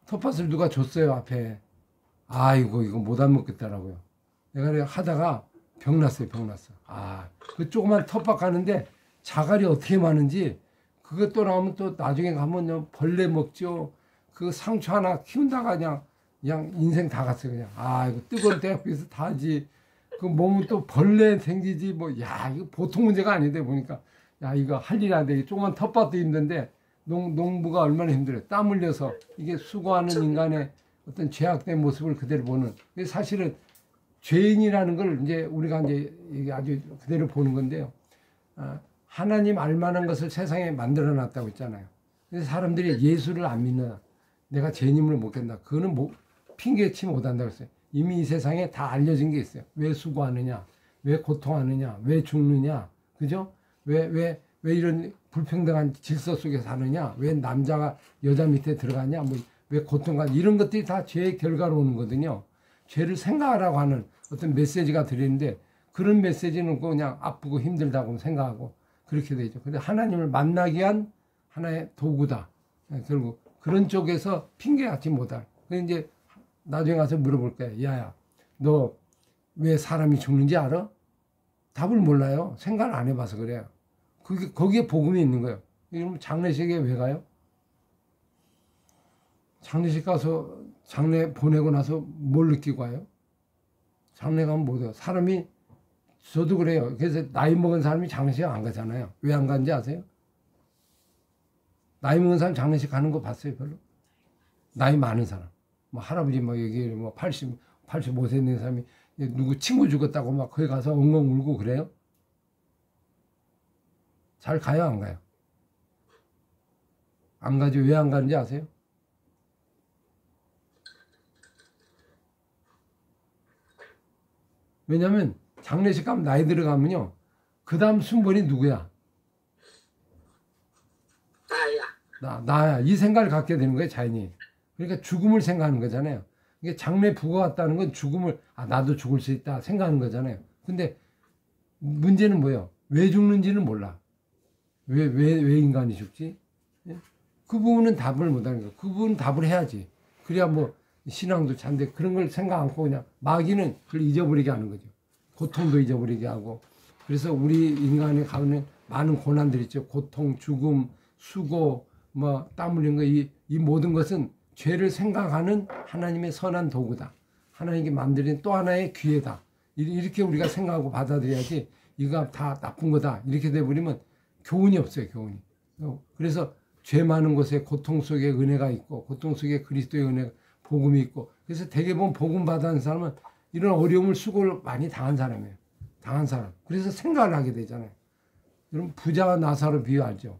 텃밭을 누가 줬어요. 앞에. 아이고 이거 못 안 먹겠더라고요. 내가 하다가 병났어요. 아, 그 조그만 텃밭 가는데 자갈이 어떻게 많은지 그것 또 나오면 또 나중에 가면 벌레 먹죠. 그 상추 하나 키운다가 그냥 인생 다 갔어요. 그냥. 아, 이거 뜨거운 대학교에서 다지. 그 몸은 또 벌레 생기지. 이거 보통 문제가 아닌데 보니까. 야, 이거 할 일 안 돼. 조그만 텃밭도 힘든데 농부가 얼마나 힘들어요. 땀 흘려서 이게 수고하는 인간의 어떤 죄악된 모습을 그대로 보는. 사실은 죄인이라는 걸 이제 우리가 이제 아주 그대로 보는 건데요. 하나님 알만한 것을 세상에 만들어 놨다고 했잖아요. 그래서 사람들이 예수를 안 믿는, 내가 죄인임을 못 견다. 그거는 핑계치 못한다고 했어요. 이미 이 세상에 다 알려진 게 있어요. 왜 수고하느냐, 왜 고통하느냐, 왜 죽느냐, 그죠? 왜 이런 불평등한 질서 속에 사느냐, 왜 남자가 여자 밑에 들어가냐, 왜 고통과 이런 것들이 다 죄의 결과로 오는 거거든요. 죄를 생각하라고 하는 어떤 메시지가 들리는데, 그런 메시지는 그냥 아프고 힘들다고 생각하고 그렇게 되죠. 근데 하나님을 만나기 위한 하나의 도구다. 결국 그런 쪽에서 핑계같이 못할. 그래서 이제 나중에 가서 물어볼 거야. 야야, 너 왜 사람이 죽는지 알아? 답을 몰라요. 생각을 안 해봐서 그래요. 거기에 복음이 있는 거예요. 그럼 장례식에 왜 가요? 장례식 가서 장례 보내고 나서 뭘 느끼고 와요? 장례 가면 뭐 돼요? 사람이, 저도 그래요. 그래서 나이 먹은 사람이 장례식 안 가잖아요. 왜 안 가는지 아세요? 나이 먹은 사람 장례식 가는 거 봤어요, 별로? 나이 많은 사람. 뭐 할아버지 여기 85세 된 사람이 누구 친구 죽었다고 막 거기 가서 엉엉 울고 그래요? 잘 가요, 안 가요? 안 가죠. 왜 안 가는지 아세요? 왜냐면 장례식 가면 나이 들어가면요, 그 다음 순번이 누구야? 나야. 이 생각을 갖게 되는 거예요, 자연이. 그러니까 죽음을 생각하는 거잖아요. 이게 장례 부가 왔다는 건 죽음을, 나도 죽을 수 있다 생각하는 거잖아요. 근데 문제는 뭐예요? 왜 죽는지는 몰라. 왜 인간이 죽지? 그 부분은 답을 못 하는 거예요. 그 부분은 답을 해야지. 그래야 신앙도 찬데, 그런 걸 생각 않고 그냥 마귀는 그걸 잊어버리게 하는 거죠. 고통도 잊어버리게 하고. 그래서 우리 인간이 가는 많은 고난들 있죠. 고통, 죽음, 수고, 땀 흘린 거, 이 모든 것은 죄를 생각하는 하나님의 선한 도구다. 하나님께 만들인 또 하나의 기회다. 이렇게 우리가 생각하고 받아들여야지, 이거 다 나쁜 거다. 이렇게 돼버리면 교훈이 없어요, 교훈이. 그래서 죄 많은 곳에 고통 속에 은혜가 있고, 고통 속에 그리스도의 은혜가, 복음이 있고, 그래서 대개 보면 복음 받은 사람은 이런 어려움을, 수고를 많이 당한 사람이에요. 당한 사람. 그래서 생각을 하게 되잖아요. 여러분, 부자와 나사로 비유 알죠?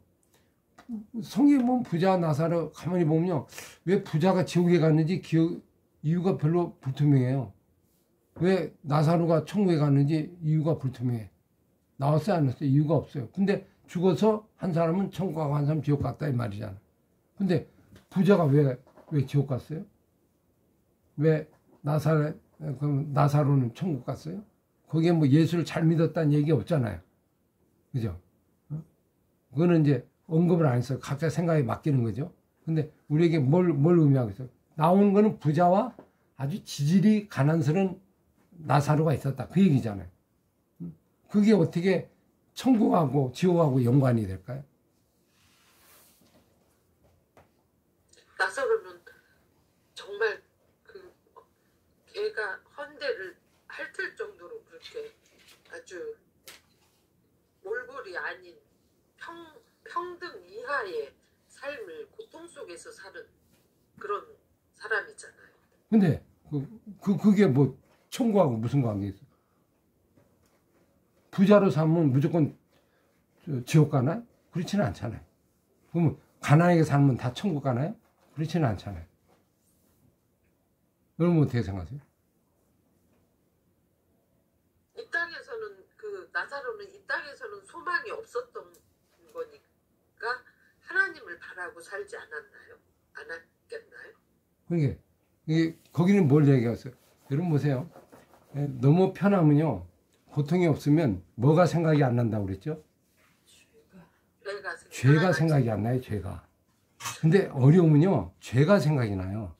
성경에 보면 부자와 나사로 가만히 보면요, 왜 부자가 지옥에 갔는지 이유가 별로 불투명해요. 왜 나사로가 천국에 갔는지 이유가 불투명해. 나왔어요, 안 나왔어요? 이유가 없어요. 근데 죽어서 한 사람은 천국 가고 한 사람은 지옥 갔다 이 말이잖아. 근데 부자가 왜 지옥 갔어요? 왜 나사로는 천국 갔어요? 거기에 예수를 잘 믿었다는 얘기 없잖아요. 그죠? 그거는 이제 언급을 안 했어요. 각자 생각에 맡기는 거죠. 근데 우리에게 뭘 의미하고 있어요? 나오는 거는 부자와 아주 지질이 가난스러운 나사로가 있었다. 그 얘기잖아요. 그게 어떻게 천국하고 지옥하고 연관이 될까요? 나사로는 정말 걔가 헌대를 핥을 정도로 그렇게 아주 몰골이 아닌 평등 이하의 삶을 고통 속에서 사는 그런 사람이잖아요. 근데 그게 천국하고 무슨 관계 있어? 부자로 살면 무조건 지옥 가나요? 그렇지는 않잖아요. 그러면 가난하게 살면 다 천국 가나요? 그렇지는 않잖아요. 여러분 어떻게 생각하세요? 이 땅에서는 나사로는 이 땅에서는 소망이 없었던 거니까 하나님을 바라고 살지 않았나요? 안 했겠나요? 그러니까 거기는 뭘 얘기했어요? 여러분 보세요. 너무 편하면요, 고통이 없으면 뭐가 생각이 안 난다고 그랬죠? 죄가 생각이 안 나요, 죄가. 근데 어려우면요, 죄가 생각이 나요.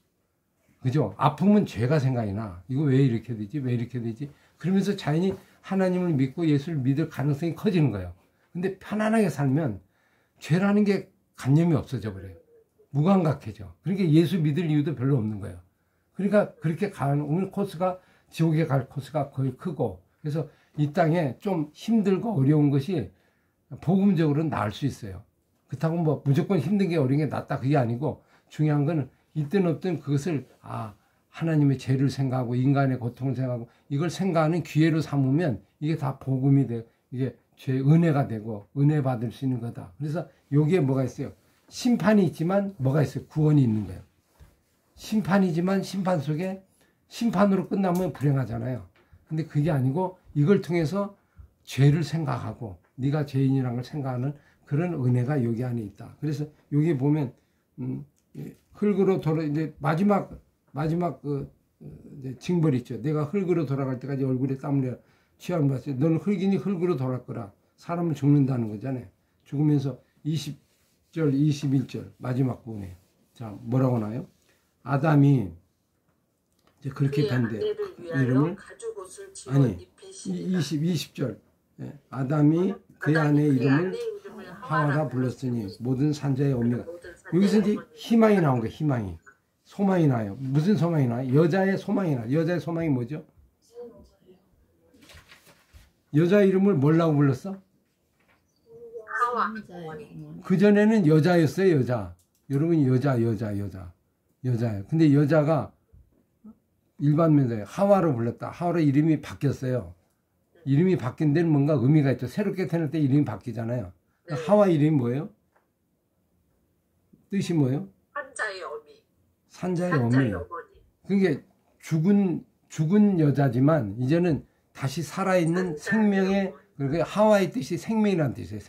그죠? 아프면 죄가 생각이 나. 이거 왜 이렇게 되지? 왜 이렇게 되지? 그러면서 자연히 하나님을 믿고 예수를 믿을 가능성이 커지는 거예요. 근데 편안하게 살면 죄라는 게 관념이 없어져 버려요. 무감각해져. 그러니까 예수 믿을 이유도 별로 없는 거예요. 그러니까 그렇게 가는 코스가, 지옥에 갈 코스가 거의 크고, 그래서 이 땅에 좀 힘들고 어려운 것이 복음적으로는 나을 수 있어요. 그렇다고 무조건 힘든 게 어려운 게 낫다, 그게 아니고, 중요한 거는 있든 없든 그것을 하나님의 죄를 생각하고 인간의 고통을 생각하고 이걸 생각하는 기회로 삼으면 이게 다 복음이 되고 이게 죄 은혜가 되고 은혜 받을 수 있는 거다. 그래서 여기에 뭐가 있어요? 심판이 있지만 뭐가 있어요? 구원이 있는 거예요. 심판이지만 심판 속에 심판으로 끝나면 불행하잖아요. 근데 그게 아니고 이걸 통해서 죄를 생각하고 네가 죄인이라는 걸 생각하는 그런 은혜가 여기 안에 있다. 그래서 여기 보면 흙으로 돌아 이제 마지막 그 이제 징벌 있죠. 내가 흙으로 돌아갈 때까지 얼굴에 땀을 취함 받았어요. 너는 흙이니 흙으로 돌아갈 거라. 사람은 죽는다는 거잖아요. 죽으면서 20절, 21절 마지막 부분에 자 뭐라고 나요? 아담이 이제 그렇게 된대. 이름을 아니 20절 아담이 그의 아내의 이름을 하와라 불렀으니 모든 산자의 어미가 여기서 이제 희망이 나온 거예요. 희망이 소망이 나요. 무슨 소망이 나요? 여자의 소망이 나요. 여자의 소망이 뭐죠? 여자 이름을 뭐라고 불렀어? 하와. 그전에는 여자였어요. 여자. 여러분 여자예요. 근데 여자가 일반 명사예요. 하와로 불렀다. 하와로 이름이 바뀌었어요. 이름이 바뀐 데는 뭔가 의미가 있죠. 새롭게 태어날 때 이름이 바뀌잖아요. 네. 하와 이름이 뭐예요? 뜻이 뭐예요? 산자의 어미. 산자의 산자의 어미. 어머니. 그게 죽은 여자지만 이제는 다시 살아있는 생명의 그러니까 하와의 뜻이 생명이라는 뜻이에요.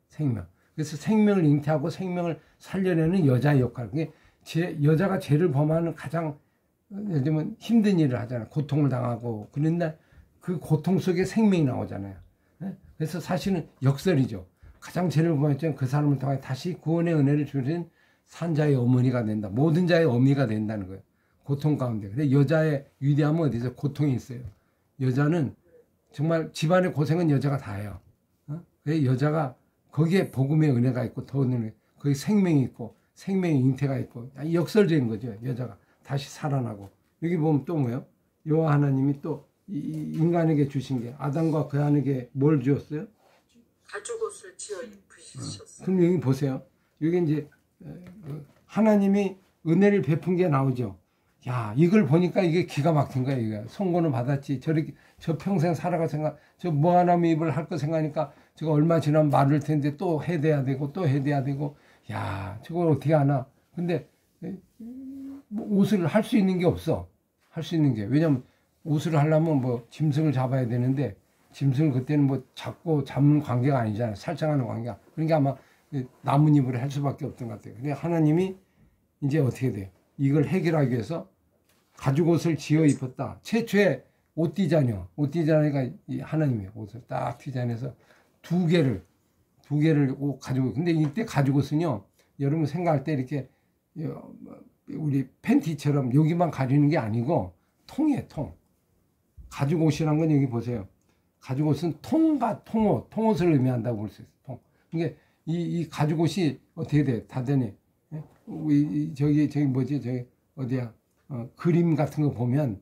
생명. 그래서 생명을 잉태하고 생명을 살려내는 여자의 역할. 그게 여자가 죄를 범하는 가장 요즘은 힘든 일을 하잖아요. 고통을 당하고 그런데 그 고통 속에 생명이 나오잖아요. 그래서 사실은 역설이죠. 가장 죄를 범했지만 그 사람을 통해 다시 구원의 은혜를 주신 산자의 어머니가 된다. 모든 자의 어미가 된다는 거예요. 고통 가운데. 근데 여자의 위대함은 어디서 고통이 있어요. 여자는 정말 집안의 고생은 여자가 다 해요. 그래서 여자가 거기에 복음의 은혜가 있고 더 은혜, 거기 생명이 있고 생명의 잉태가 있고 역설적인 거죠. 여자가 다시 살아나고 여기 보면 또 뭐예요? 여호와 하나님이 또 인간에게 주신 게 아담과 그 아내에게 뭘 주었어요? 가죽옷을 지어 입히셨어요. 그럼 여기 보세요. 여기 이제 하나님이 은혜를 베푼 게 나오죠. 야, 이걸 보니까 이게 기가 막힌 거야. 이게 선고는 받았지. 저 평생 살아갈 생각, 저 뭐 하나 입을 할 거 생각하니까 저거 얼마 지나면 마를 텐데 또 해대야 되고 또 해대야 되고. 야, 저걸 어떻게 하나. 근데 뭐 옷을 할 수 있는 게 없어. 할 수 있는 게. 왜냐면 옷을 하려면 뭐 짐승을 잡아야 되는데 짐승을 그때는 뭐 잡는 관계가 아니잖아요. 살짝하는 관계가. 그러니까 아마 나뭇잎으로 할 수밖에 없던 것 같아요. 근데 하나님이 이제 어떻게 돼요? 이걸 해결하기 위해서 가죽옷을 지어 입었다. 최초의 옷 디자이너가 하나님이에요. 옷을 딱 디자인해서 두 개를 옷 가지고. 근데 이때 가죽옷은요, 여러분 생각할 때 이렇게 우리 팬티처럼 여기만 가리는 게 아니고 통이에요, 통. 가죽옷이란 건 여기 보세요. 가죽옷은 통옷을 의미한다고 볼 수 있어요. 통. 그러니까 이 가죽옷이 어떻게 돼? 다 되네. 저기 뭐지? 저기 어디야? 그림 같은 거 보면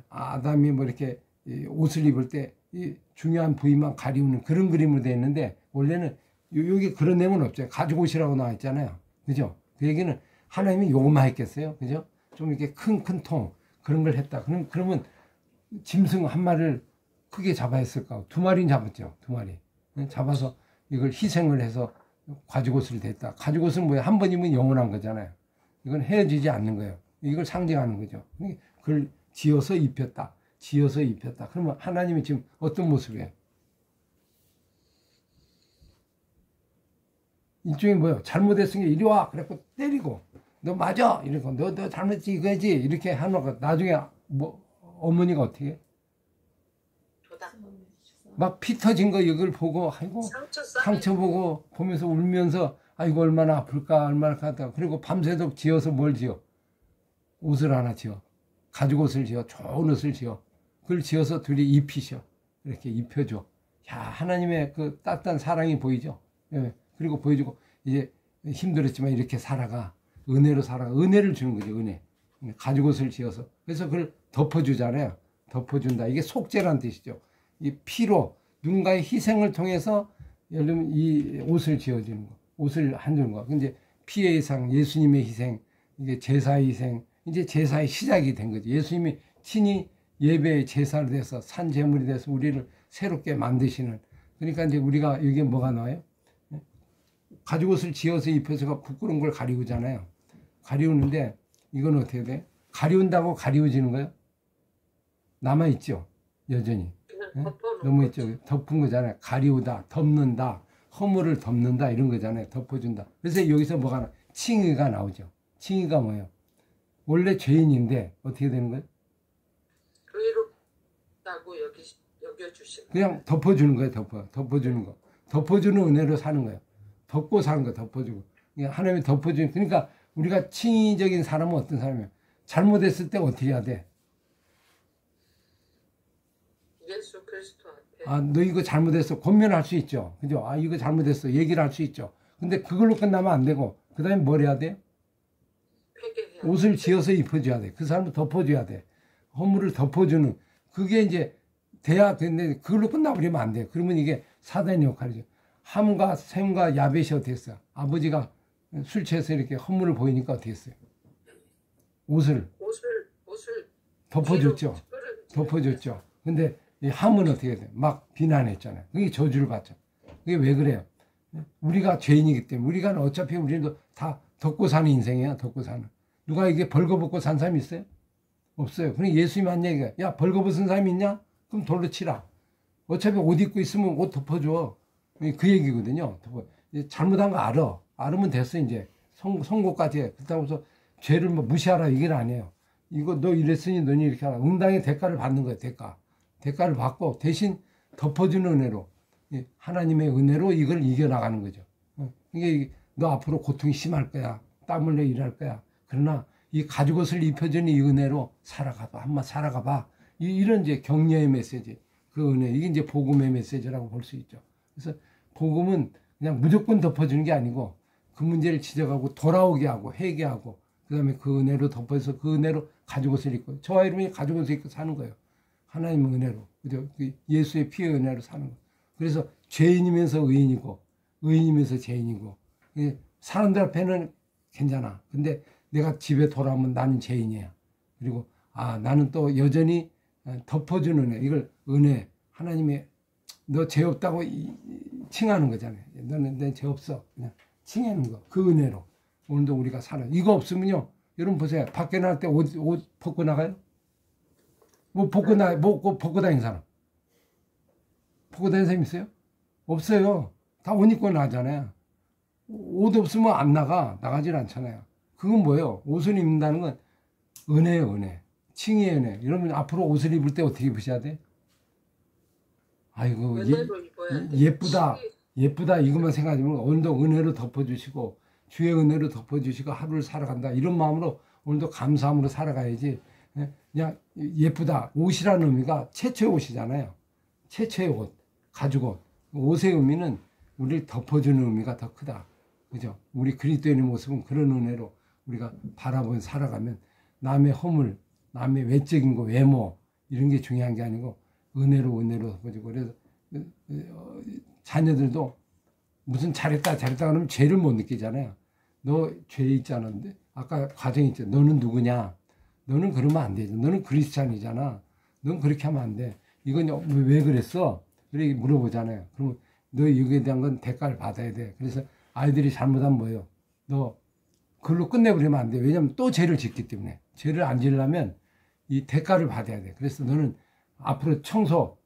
아담이 뭐 이렇게 옷을 입을 때 이 중요한 부위만 가리우는 그런 그림으로 되어 있는데 원래는 여기 그런 내용은 없죠. 가죽옷이라고 나와 있잖아요. 그죠? 그 얘기는 하나님이 요것만 했겠어요. 그죠? 좀 이렇게 큰 통 그런 걸 했다. 그러면 짐승 한 마리를 크게 잡아야 했을까? 두 마리는 잡았죠. 두 마리. 잡아서 이걸 희생을 해서 가죽옷을 댔다. 가죽옷은 뭐야? 한 번 입으면 영원한 거잖아요. 이건 헤어지지 않는 거예요. 이걸 상징하는 거죠. 그걸 지어서 입혔다. 그러면 하나님이 지금 어떤 모습이에요? 일종의 뭐예요? 잘못했으니까 이리 와. 그래갖고 때리고. 너 맞아. 이러고. 너 잘못했지 이거지. 이렇게 하는 나중에 뭐 어머니가 어떻게 해? 막 피 터진 거 이걸 보고 아이고 상처 보고 보면서 울면서 아이고 얼마나 아플까 얼마나 하다. 그리고 밤새도록 지어서 뭘 지어? 옷을 하나 지어. 가죽옷을 지어. 좋은 옷을 지어. 그걸 지어서 둘이 입히셔. 이렇게 입혀줘. 야, 하나님의 그 따뜻한 사랑이 보이죠? 예. 그리고 보여주고 이제 힘들었지만 이렇게 살아가. 은혜로 살아가. 은혜를 주는 거죠. 은혜. 가죽옷을 지어서. 그래서 그걸 덮어주잖아요. 덮어준다. 이게 속죄란 뜻이죠. 이 피로 누군가의 희생을 통해서 예를 들면 이 옷을 지어주는 거. 옷을 한주는 거. 근데 피의 희생, 예수님의 희생, 이게 제사의 희생, 이제 제사의 시작이 된 거죠. 예수님이 친히 예배의 제사를 돼서 산 제물이 돼서 우리를 새롭게 만드시는. 그러니까 이제 우리가 여기에 뭐가 나와요? 가죽옷을 지어서 입혀서 부끄러운 걸 가리우잖아요. 가리우는데 이건 어떻게 돼? 가리운다고 가리워지는 거예요? 남아있죠. 여전히. 너무 있죠. 덮은 거잖아요. 가리우다, 덮는다, 허물을 덮는다 이런 거잖아요. 덮어준다. 그래서 여기서 뭐가 나? 칭의가 나오죠. 칭의가 뭐예요? 원래 죄인인데 어떻게 되는 거예요? 의롭다고 여겨주시는 그냥 덮어주는 거예요. 덮어주는 거. 덮어주는 은혜로 사는 거예요. 덮고 사는 거 덮어주고. 하나님이 덮어주는. 그러니까 우리가 칭의적인 사람은 어떤 사람이에요? 잘못했을 때 어떻게 해야 돼? 예수 그리스도 앞에 아, 너 이거 잘못했어. 권면할 수 있죠. 그죠? 아, 이거 잘못했어. 얘기를 할 수 있죠. 근데 그걸로 끝나면 안 되고, 그 다음에 뭘 해야 돼? 회개해야 옷을 지어서 입혀줘야 돼. 그 사람을 덮어줘야 돼. 허물을 덮어주는. 그게 이제 돼야 되는데, 그걸로 끝나버리면 안 돼. 그러면 이게 사단의 역할이죠. 함과 샘과 야벳이 어떻게 했어요? 아버지가 술 취해서 이렇게 허물을 보이니까 어떻게 했어요? 옷을 덮어줬죠. 덮어줬죠. 근데 이 함은 어떻게 돼요? 막 비난했잖아요. 그게 저주를 받죠. 그게 왜 그래요? 우리가 죄인이기 때문에. 우리가 어차피 우리도 다 덮고 사는 인생이야. 덮고 사는. 누가 이게 벌거벗고 산 사람이 있어요? 없어요. 그럼 예수님 한 얘기가, 야, 벌거벗은 사람이 있냐? 그럼 돌로 치라. 어차피 옷 입고 있으면 옷 덮어줘. 그 얘기거든요. 잘못한 거 알아. 알으면 됐어, 이제. 선고까지 해. 그렇다고 해서 죄를 뭐 무시하라 얘기는 아니에요. 이거 너 이랬으니 너니 이렇게 하라. 응당의 대가를 받는 거예요, 대가. 대가를 받고 대신 덮어주는 은혜로. 하나님의 은혜로 이걸 이겨나가는 거죠. 이게 너 앞으로 고통이 심할 거야. 땀 흘려 일할 거야. 그러나 이 가죽옷을 입혀주는 이 은혜로 살아가봐. 한번 살아가봐. 이런 이제 격려의 메시지. 그 은혜. 이게 이제 복음의 메시지라고 볼 수 있죠. 그래서 복음은 그냥 무조건 덮어주는 게 아니고 그 문제를 지적하고 돌아오게 하고 회개하고 그 다음에 그 은혜로 덮어서 그 은혜로 가죽옷을 입고 저와 여러분이 가죽옷을 입고 사는 거예요. 하나님의 은혜로. 그죠? 예수의 피의 은혜로 사는 거예요. 그래서 죄인이면서 의인이고 의인이면서 죄인이고 사람들 앞에는 괜찮아. 근데 내가 집에 돌아오면 나는 죄인이야. 그리고 나는 또 여전히 덮어주는 은혜. 이걸 은혜. 하나님의 너 죄 없다고 칭하는 거잖아요. 너는 내 죄 없어. 그냥 칭하는 거. 그 은혜로. 오늘도 우리가 살아. 이거 없으면요. 여러분 보세요. 밖에 나갈 때 옷 벗고 나가요? 뭐 벗고 다니는 사람. 벗고 다니는 사람 있어요? 없어요. 다 옷 입고 나가잖아요. 옷 없으면 안 나가질 않잖아요. 그건 뭐예요? 옷을 입는다는 건 은혜예요, 은혜. 칭의의 은혜. 여러분 앞으로 옷을 입을 때 어떻게 입으셔야 돼? 아이고, 예쁘다. 예쁘다. 이것만 생각하면 오늘도 은혜로 덮어주시고 주의 은혜로 덮어주시고 하루를 살아간다. 이런 마음으로 오늘도 감사함으로 살아가야지. 그냥 예쁘다. 옷이라는 의미가 최초의 옷이잖아요. 최초의 옷, 가죽옷. 옷의 의미는 우리를 덮어주는 의미가 더 크다. 그죠? 우리 그리스도인의 모습은 그런 은혜로 우리가 바라보며 살아가면 남의 허물, 남의 외적인 거, 외모 이런 게 중요한 게 아니고 은혜로 덮어주고 그래서 자녀들도 무슨 잘했다 그러면 죄를 못 느끼잖아요. 너 죄 있잖아. 아까 과정이 있죠. 너는 누구냐? 너는 그러면 안 되죠. 너는 크리스찬이잖아. 넌 그렇게 하면 안 돼. 이건 왜 그랬어? 그렇게 물어보잖아요. 그러면 너 여기에 대한 건 대가를 받아야 돼. 그래서 아이들이 잘못하면 뭐예요? 너 그걸로 끝내버리면 안 돼. 왜냐면 또 죄를 짓기 때문에. 죄를 안 지으려면 이 대가를 받아야 돼. 그래서 너는 앞으로 청소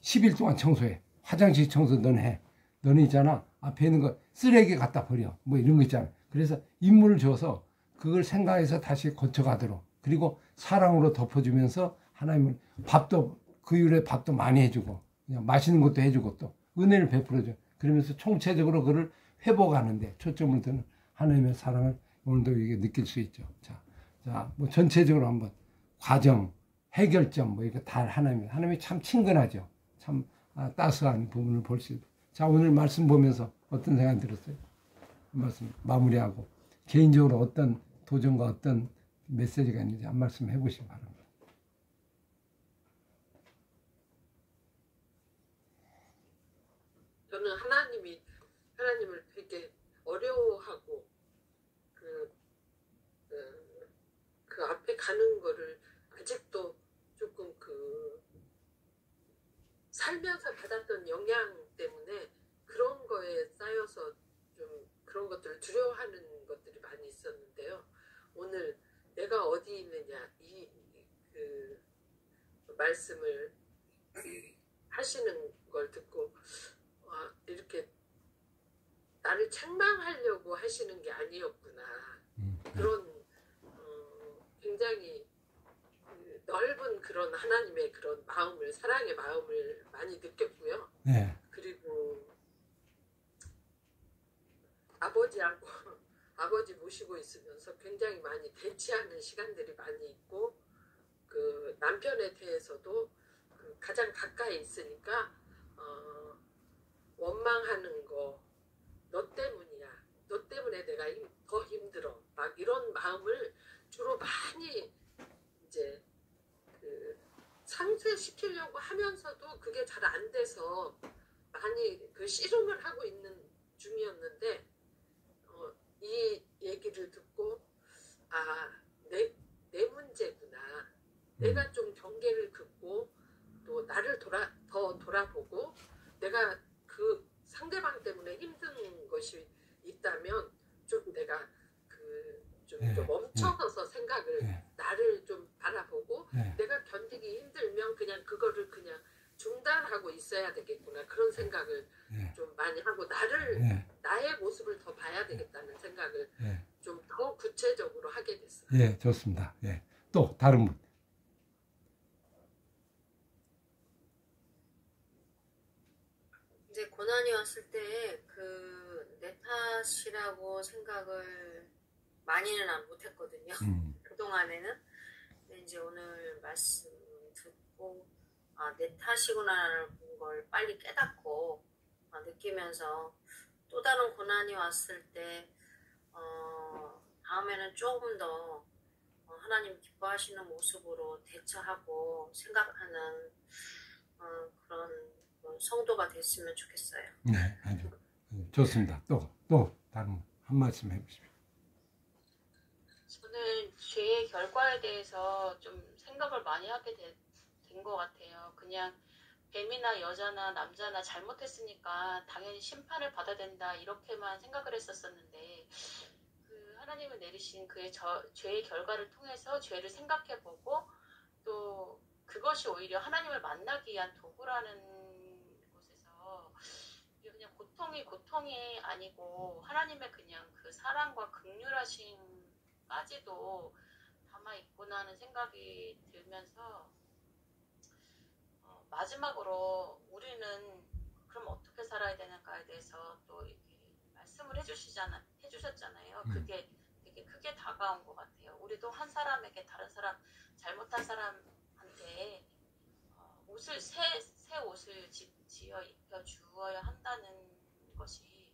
10일 동안 청소해. 화장실 청소 너는 해. 너는 있잖아. 앞에 있는 거 쓰레기 갖다 버려. 뭐 이런 거 있잖아. 그래서 임무를 줘서 그걸 생각해서 다시 고쳐가도록. 그리고 사랑으로 덮어주면서 하나님을 밥도 그 이후에 밥도 많이 해주고 그냥 맛있는 것도 해주고 또 은혜를 베풀어줘. 그러면서 총체적으로 그를 회복하는데 초점을 두는 하나님의 사랑을 오늘도 이게 느낄 수 있죠. 자, 뭐 전체적으로 한번 과정, 해결점 뭐 이거 다 하나님이 참 친근하죠. 참 따스한 부분을 볼 수 있고. 자, 오늘 말씀 보면서 어떤 생각이 들었어요? 말씀 마무리하고 개인적으로 어떤 도전과 어떤 메시지가 있는지 한 말씀 해보시기 바랍니다. 저는 하나님을 되게 어려워하고 그 앞에 가는 거를 아직도 조금 그 살면서 받았던 영향 때문에 그런 거에 쌓여서 좀 그런 것들을 두려워하는 것들이 많이 있었는데요. 오늘 내가 어디 있느냐 이 그 말씀을 하시는 걸 듣고 이렇게 나를 책망하려고 하시는 게 아니었구나. 그런 굉장히 넓은 그런 하나님의 그런 마음을, 사랑의 마음을 많이 느꼈고요. 네. 그리고 아버지하고 아버지 모시고 있으면서 굉장히 많이 대치하는 시간들이 많이 있고, 그 남편에 대해서도 그 가장 가까이 있으니까 원망하는 거, 너 때문이야, 너 때문에 내가 더 힘들어, 막 이런 마음을 주로 많이 이제 그 상쇄시키려고 하면서도 그게 잘 안 돼서 많이 그 씨름을 하고 있는 중이었는데, 이 얘기를 듣고 내 문제구나. 내가 좀 경계를 긋고 또 나를 더 돌아보고, 내가 그 상대방 때문에 힘든 것이 있다면 좀 내가 좀 멈춰서서 생각을 나를 좀 바라보고, 내가 견디기 힘들면 그냥 그거를 그냥 중단하고 있어야 되겠구나, 그런 생각을 좀 많이 하고, 나의 모습을 더 봐야 되겠다는 생각을 좀 더 구체적으로 하게 됐어요. 예, 좋습니다. 예. 또 다른 분. 이제 고난이 왔을 때 내 탓이라고 생각을 많이는 못했거든요. 그동안에는. 근데 이제 오늘 말씀 듣고 내 탓이구나라는 걸 빨리 깨닫고 느끼면서, 또 다른 고난이 왔을 때 다음에는 조금 더 하나님 기뻐하시는 모습으로 대처하고 생각하는 그런 성도가 됐으면 좋겠어요. 네, 아주 좋습니다. 또 다른 한 말씀 해보십시오. 저는 죄의 결과에 대해서 좀 생각을 많이 하게 된 것 같아요. 그냥 뱀이나 여자나 남자나 잘못했으니까 당연히 심판을 받아야 된다, 이렇게만 생각을 했었었는데, 그 하나님을 내리신 그의 죄의 결과를 통해서 죄를 생각해보고, 또 그것이 오히려 하나님을 만나기 위한 도구라는 곳에서 그냥 고통이 아니고 하나님의 그냥 그 사랑과 긍휼하심까지도 담아 있구나 하는 생각이 들면서, 마지막으로 우리는 그럼 어떻게 살아야 되는가에 대해서 또 이렇게 말씀을 해주셨잖아요. 그게 되게 크게 다가온 것 같아요. 우리도 한 사람에게, 다른 사람, 잘못한 사람한테 새 옷을 지어 입혀 주어야 한다는 것이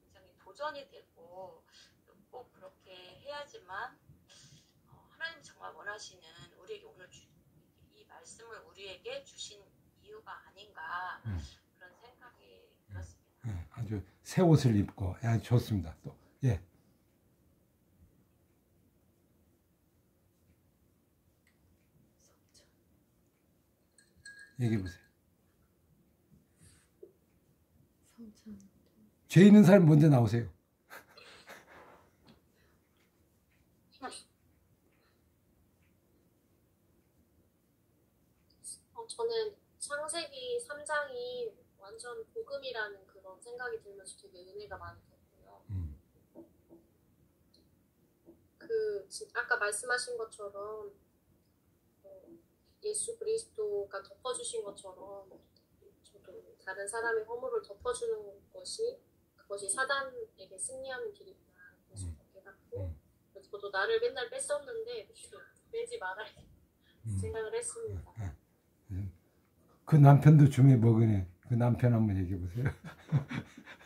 굉장히 도전이 되고, 꼭 그렇게 해야지만 하나님이 정말 원하시는, 우리에게 오늘 이 말씀을 우리에게 주신 이유가 아닌가, 그런 생각이 들었습니다. 아주 새 옷을 입고 아주 좋습니다. 또 얘기해 보세요. 죄 있는 사람 먼저 나오세요. 저는 창세기 3장이 완전 복음이라는 그런 생각이 들면서 되게 은혜가 많이 됐고요. 아까 말씀하신 것처럼 예수 그리스도가 덮어주신 것처럼, 저도 다른 사람의 허물을 덮어주는 그것이 사단에게 승리하는 길이구나, 그래서 깨닫고, 저도 나를 맨날 뺐었는데 빼지 말아야 생각을 했습니다. 그 남편도 중에 먹으네. 그 남편 한번 얘기해 보세요.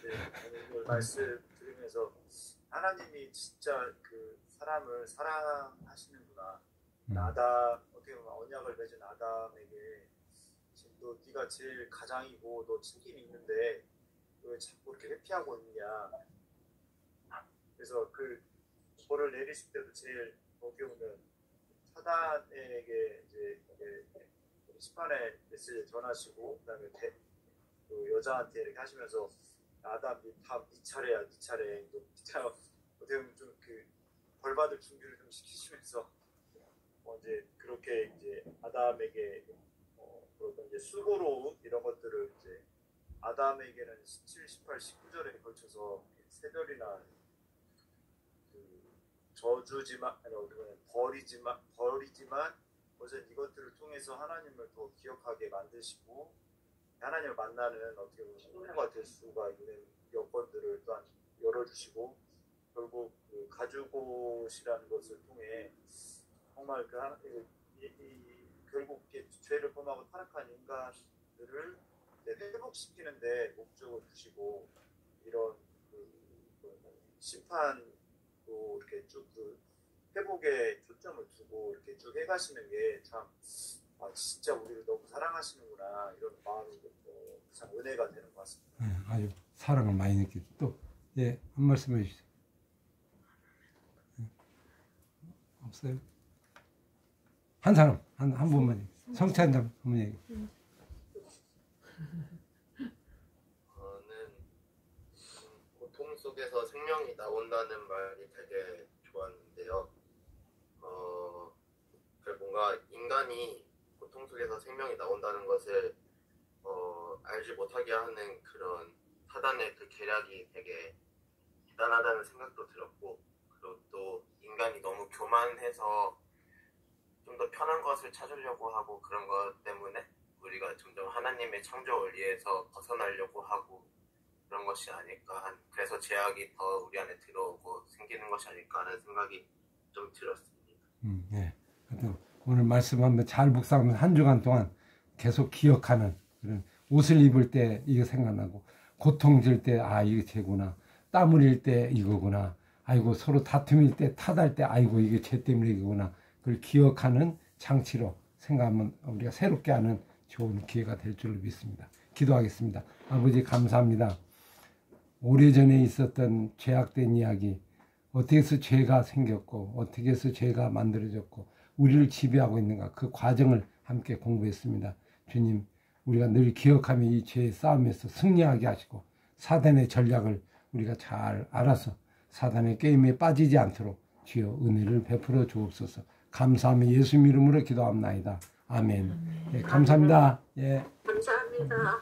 네, 오늘 말씀 들으면서 하나님이 진짜 그 사람을 사랑하시는구나. 어떻게 보면 언약을 맺은 아담에게 너 네가 제일 가장이고 너 친김이 있는데 왜 자꾸 이렇게 회피하고 있냐. 그래서 그 벌을 내리실 때도 제일 어려우는 사단에게 이제 심판의 메시지를 전하시고 그다음에 또 여자한테 이렇게 하시면서 아담 네 차례야 네 차례 어떻게 보면 좀 그 벌받을 준비를 좀 시키시면서 이제 그렇게 이제 아담에게 그런 이제 수고로움 이런 것들을 이제 아담에게는 17, 18, 19절에 걸쳐서 세 절이나 그 저주지만 아니 버리지만 어쨌든 이것들을 통해서 하나님을 더 기억하게 만드시고 하나님을 만나는 어떻게 보면 신부가 될 수가 있는 여건들을 또한 열어주시고 결국 그 가죽옷이라는 것을 통해 정말 결국 죄를 범하고 타락한 인간들을 회복시키는데 목적을 두시고 이런 심판도 이렇게 쭉 회복에 초점을 두고 이렇게 쭉 해가시는 게 참 진짜 우리를 너무 사랑하시는구나 이런 마음이 참 은혜가 되는 것 같습니다. 네, 아주 사랑을 많이 느끼죠. 또 한 말씀 해주세요. 없어요? 한 사람 한 분만 성찬장 한번 얘기. 저는 고통 속에서 생명이 나온다는 말이 되게 좋았는데요. 뭔가 인간이 고통 속에서 생명이 나온다는 것을 알지 못하게 하는 그런 사단의 그 계략이 되게 대단하다는 생각도 들었고, 그리고 또 인간이 너무 교만해서 좀 더 편한 것을 찾으려고 하고 그런 것 때문에 우리가 점점 하나님의 창조 원리에서 벗어나려고 하고 그런 것이 아닐까 그래서 죄악이 더 우리 안에 들어오고 생기는 것이 아닐까 하는 생각이 좀 들었습니다. 네. 하여튼 오늘 말씀 한번 잘 묵상하면서 한 주간 동안 계속 기억하는 그런 옷을 입을 때 이거 생각나고 고통질 때 이게 죄구나 땀 흘릴 때 이거구나 아이고 서로 다툼일 때 탓할 때 아이고 이게 죄 때문에 이거구나 그걸 기억하는 장치로 생각하면 우리가 새롭게 하는 좋은 기회가 될 줄로 믿습니다. 기도하겠습니다. 아버지 감사합니다. 오래전에 있었던 죄악된 이야기 어떻게 해서 죄가 생겼고 어떻게 해서 죄가 만들어졌고 우리를 지배하고 있는가 그 과정을 함께 공부했습니다. 주님 우리가 늘 기억하며 이 죄의 싸움에서 승리하게 하시고 사단의 전략을 우리가 잘 알아서 사단의 게임에 빠지지 않도록 주여 은혜를 베풀어 주옵소서. 감사하며 예수 이름으로 기도합나이다. 아멘. 예, 감사합니다. 예. 감사합니다.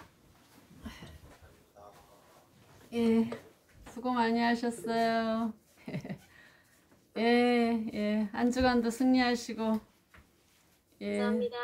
예, 수고 많이 하셨어요. 예, 한 주간도 승리하시고. 예. 감사합니다.